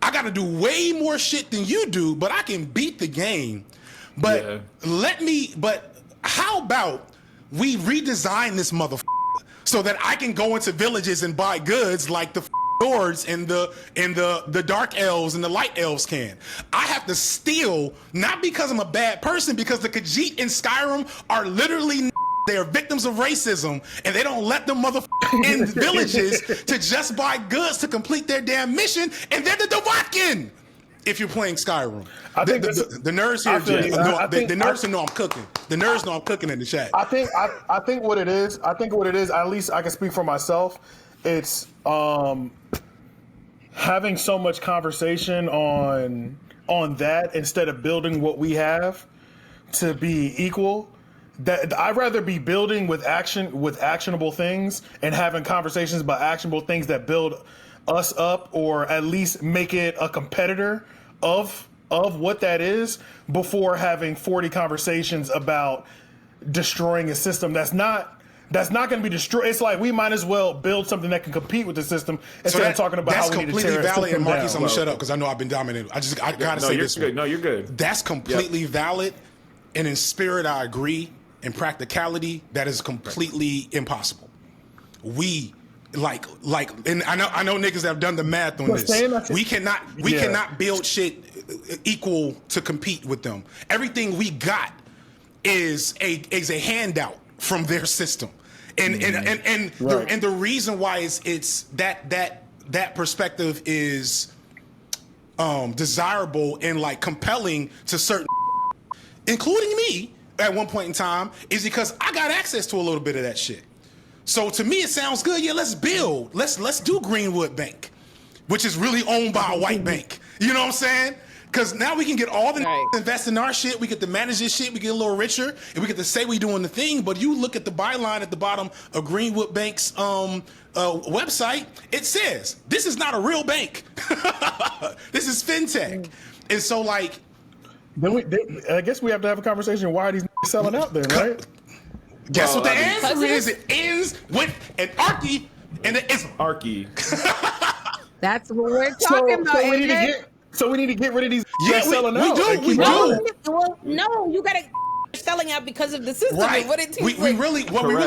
I got to do way more shit than you do, but I can beat the game. But how about we redesign this motherfucker so that I can go into villages and buy goods like the Nords and the dark elves and the light elves can. I have to steal, not because I'm a bad person, because the Khajiit in Skyrim are literally they are victims of racism, and they don't let them motherfuckers in villages to just buy goods to complete their damn mission, and they're the Dovahkiin. If you're playing Skyrim, I think the nerds here, the nerds know I'm cooking. The nerds know I'm cooking in the chat. I think what it is. At least I can speak for myself. It's having so much conversation on that instead of building what we have to be equal. That I'd rather be building with actionable things and having conversations about actionable things that build us up, or at least make it a competitor of what that is, before having 40 conversations about destroying a system that's not going to be destroyed. It's like we might as well build something that can compete with the system instead of talking about how we need to tear it down. That's completely valid, and Marcus, I'm gonna shut up because I know I've been dominated. I gotta say this. No, you're good. That's completely valid, and in spirit, I agree. In practicality, that is completely impossible. We and I know niggas that have done the math on this. We cannot build shit equal to compete with them. Everything we got is a handout from their system. And the reason why it's that perspective is desirable and like compelling to certain, including me at one point in time, is because I got access to a little bit of that shit. So to me, it sounds good. Yeah, let's build. Let's do Greenwood Bank, which is really owned by a white bank. You know what I'm saying? Because now we can get all the invest in our shit. We get to manage this shit. We get a little richer, and we get to say we doing the thing. But you look at the byline at the bottom of Greenwood Bank's website. It says this is not a real bank. This is fintech. And so like, I guess we have to have a conversation. Why are these selling out then, right? Guess what the answer is? It ends with an archy and an ism. Arky. That's what we're talking about. So we need to get rid of these selling we out. We do. Well, no, you gotta selling out because of the system. Right. And what it takes. We really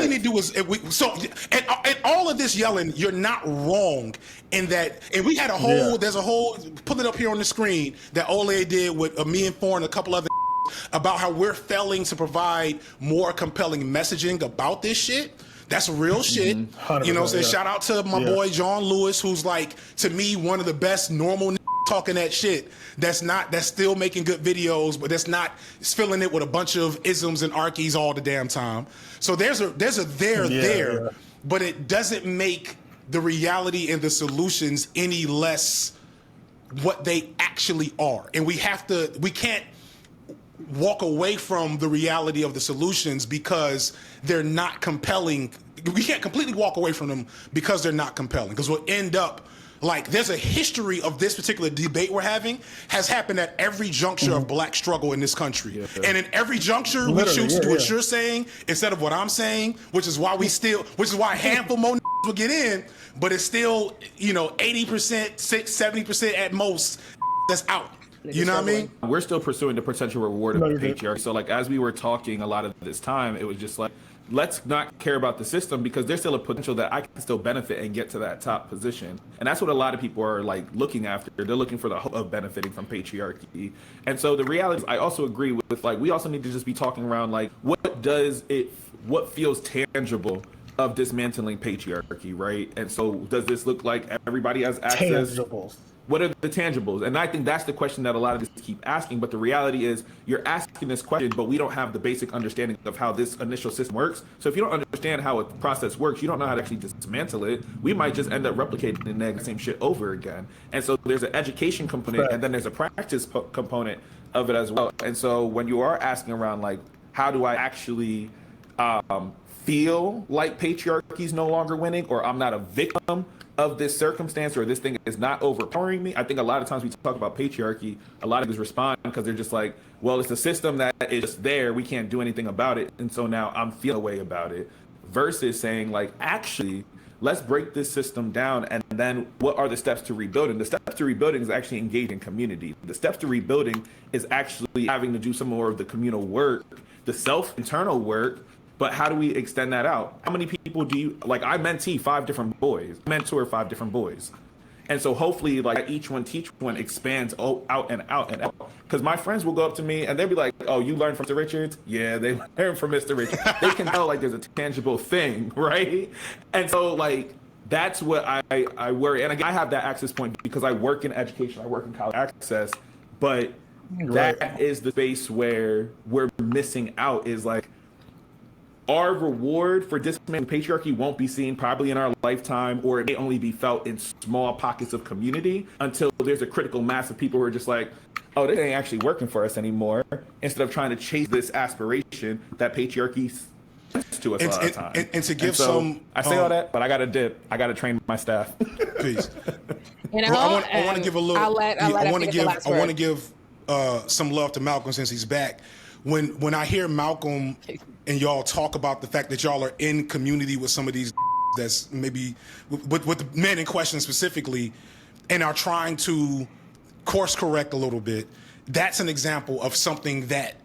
need to do is and all of this yelling. You're not wrong in that. And we had a whole. There's a whole. Pull it up here on the screen that Olay did with me and Four and a couple other about how we're failing to provide more compelling messaging about this shit. That's real shit. You know, so shout out to my boy John Lewis, who's like, to me, one of the best normal talking that shit. That's still making good videos, but that's not filling it with a bunch of isms and archies all the damn time. So there's a there, but it doesn't make the reality and the solutions any less what they actually are. And we can't walk away from the reality of the solutions because they're not compelling. We can't completely walk away from them because they're not compelling, because we'll end up like, there's a history of this particular debate we're having has happened at every juncture of black struggle in this country. And in every juncture, we choose to do what you're saying instead of what I'm saying, which is why a handful more will get in, but it's still, 80%, 70% at most that's out. You know what I mean? We're still pursuing the potential reward of the patriarchy. So like, as we were talking a lot of this time, it was just like, let's not care about the system because there's still a potential that I can still benefit and get to that top position. And that's what a lot of people are like looking after. They're looking for the hope of benefiting from patriarchy. And so the reality is I also agree with like, we also need to just be talking around like, what feels tangible of dismantling patriarchy, right? And so does this look like everybody has access? Tangibles. What are the tangibles? And I think that's the question that a lot of us keep asking. But the reality is you're asking this question, but we don't have the basic understanding of how this initial system works. So if you don't understand how a process works, you don't know how to actually dismantle it. We might just end up replicating the exact same shit over again. And so there's an education component, and then there's a practice component of it as well. And so when you are asking around, like, how do I actually feel like patriarchy is no longer winning, or I'm not a victim of this circumstance, or this thing is not overpowering me? I think a lot of times we talk about patriarchy, a lot of us respond because they're just like, well, it's a system that is just there, we can't do anything about it, and so now I'm feeling a way about it, versus saying like, actually, let's break this system down, and then what are the steps to rebuilding? The steps to rebuilding is actually engaging community. The steps to rebuilding is actually having to do some more of the communal work, the internal work. But how do we extend that out? How many people do you, like, I mentor 5 different boys, And so hopefully, like, each one teach one expands out and out and out. Because my friends will go up to me and they'll be like, oh, you learned from Mr. Richards? Yeah, they learned from Mr. Richards. They can tell, like, there's a tangible thing, right? And so, like, that's what I worry. And again, I have that access point because I work in education, I work in college access. But that is the space where we're missing out, is like, our reward for dismantling patriarchy won't be seen probably in our lifetime, or it may only be felt in small pockets of community until there's a critical mass of people who are just like, oh, this ain't actually working for us anymore, instead of trying to chase this aspiration that patriarchy sends to us a lot of time. And to give some... I say all that, but I got to dip. I got to train my staff. Please. You know, I want to give a little... I want to give some love to Malcolm since he's back. When I hear Malcolm and y'all talk about the fact that y'all are in community with some of these that's maybe with the men in question specifically, and are trying to course correct a little bit, that's an example of something that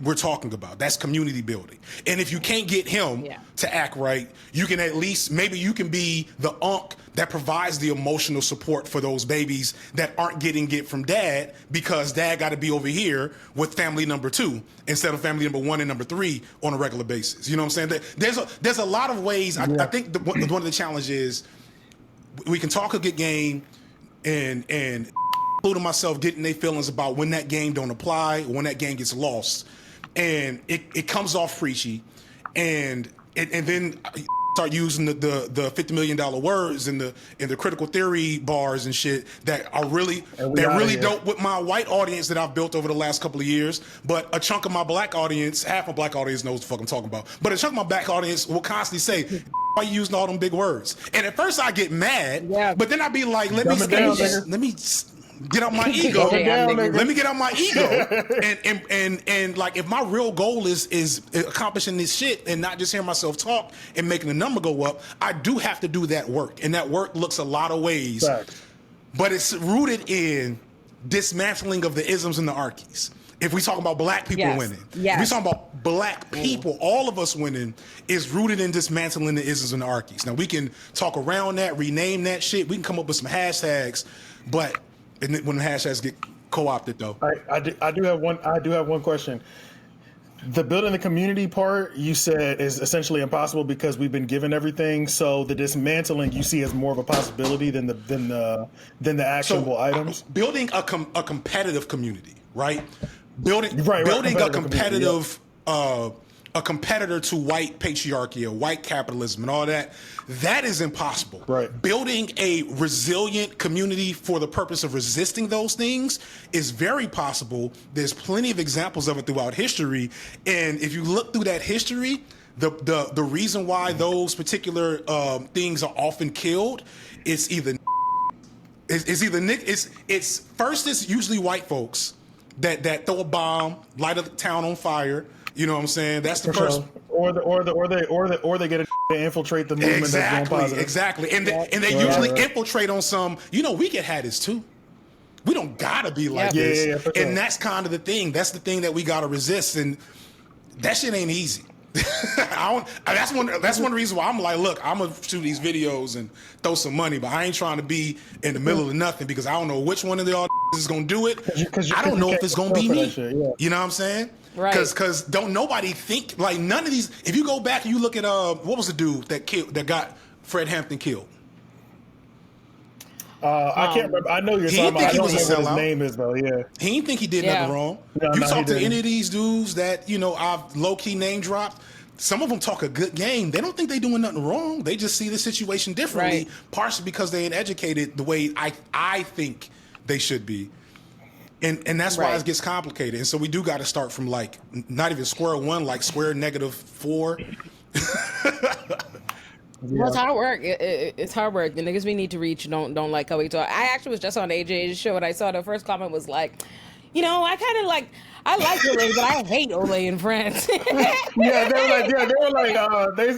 we're talking about. That's community building. And if you can't get him to act right, you can at least, maybe you can be the unk that provides the emotional support for those babies that aren't getting it from dad because dad got to be over here with family number 2 instead of family number 1 and number 3 on a regular basis. You know what I'm saying? There's a lot of ways. I think one of the challenges is we can talk a good game and including myself getting their feelings about when that game don't apply, when that game gets lost. And it comes off preachy, and then start using the $50 million words in the critical theory bars and shit that are really dope with my white audience that I've built over the last couple of years. But a chunk of my black audience, half my black audience knows what the fuck I'm talking about. But a chunk of my black audience will constantly say, why you using all them big words? And at first I get mad, but then I be like, let me get out my ego. Let me get out my ego. and like, if my real goal is accomplishing this shit and not just hearing myself talk and making the number go up, I do have to do that work. And that work looks a lot of ways. Right. But it's rooted in dismantling of the isms and the archies. If we talk about black people winning, if we talk about black people, all of us winning is rooted in dismantling the isms and the archies. Now we can talk around that, rename that shit. We can come up with some hashtags, but when the hashtags get co-opted, though, I do have one question. The building the community part you said is essentially impossible because we've been given everything. So the dismantling you see as more of a possibility than the actionable items. Building a competitive community, right? Building a competitive. A competitor to white patriarchy or white capitalism and all that is impossible. Right. Building a resilient community for the purpose of resisting those things is very possible. There's plenty of examples of it throughout history. And if you look through that history, the reason why those particular things are often killed, it's usually white folks that throw a bomb, light a town on fire. You know what I'm saying? That's the first. Or they get to infiltrate the movement. That's going positive. Exactly. And they usually infiltrate on some. We can have this too. We don't gotta be like this. Yeah, for sure. And that's kind of the thing. That's the thing that we gotta resist. And that shit ain't easy. That's one of the reasons why I'm like, look, I'm gonna shoot these videos and throw some money, but I ain't trying to be in the middle of nothing because I don't know which one of y'all is gonna do it. I don't know if it's gonna be me. Shit, yeah. You know what I'm saying? Right. Because don't nobody think like none of these. If you go back and you look at what was the dude that got Fred Hampton killed? I can't remember. I know you're He talking didn't think about. I he was don't a know what sellout. his name is though. Yeah. He didn't think he did nothing wrong. No, You no, talk he to didn't. any of these dudes that I've low key name dropped. Some of them talk a good game. They don't think they doing nothing wrong. They just see the situation differently, Right. partially because they ain't educated the way I think they should be. And that's why Right. it gets complicated. And so we do got to start from like not even square one, like square -4. Well, it's hard work. It's hard work. The niggas we need to reach don't like how we talk. I actually was just on AJ's show and I saw the first comment was like, I kind of like Olay, but I hate Olay and Friends.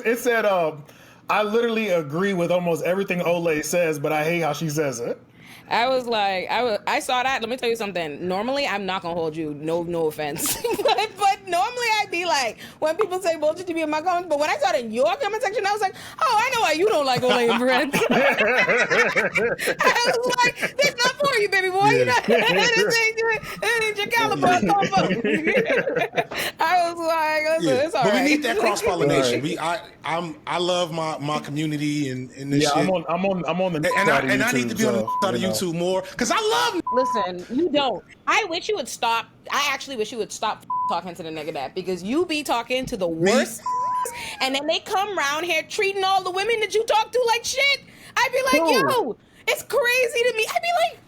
It said, I literally agree with almost everything Olay says, but I hate how she says it. I was like, I saw that. Let me tell you something. Normally, I'm not gonna hold you. No offense, but normally I'd be like, when people say bullshit to me in my comments, but when I saw it in your comment section, I was like, oh, I know why you don't like Olay and Friends. I was like, this not for you, baby boy. You know, this ain't your caliber. I was like, it's all but right. we need that cross pollination. I love my community and this shit. I'm on the and side of I need to be on the side of YouTube more because I love. Listen, you don't. I wish you would stop. I actually wish you would stop talking to the nigga that because you be talking to the worst, and then they come around here treating all the women that you talk to like shit. I'd be like, yo, it's crazy to me. I'd be like,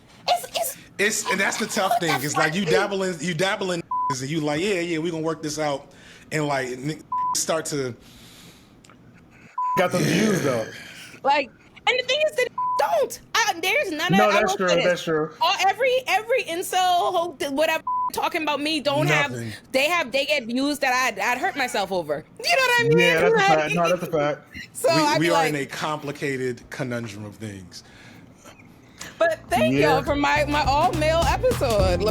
it's and that's the tough thing. It's like you dabble in and you like, yeah, we gonna work this out, and like start to got those views though. like, and the thing is that don't. There's none of. No, that's true. That's true. Every incel whatever talking about me don't Nothing. have. They get views that I'd hurt myself over. You know what I mean? Yeah, that's a fact. No, that's a fact. So we are in a complicated conundrum of things. But thank y'all for my all male episode.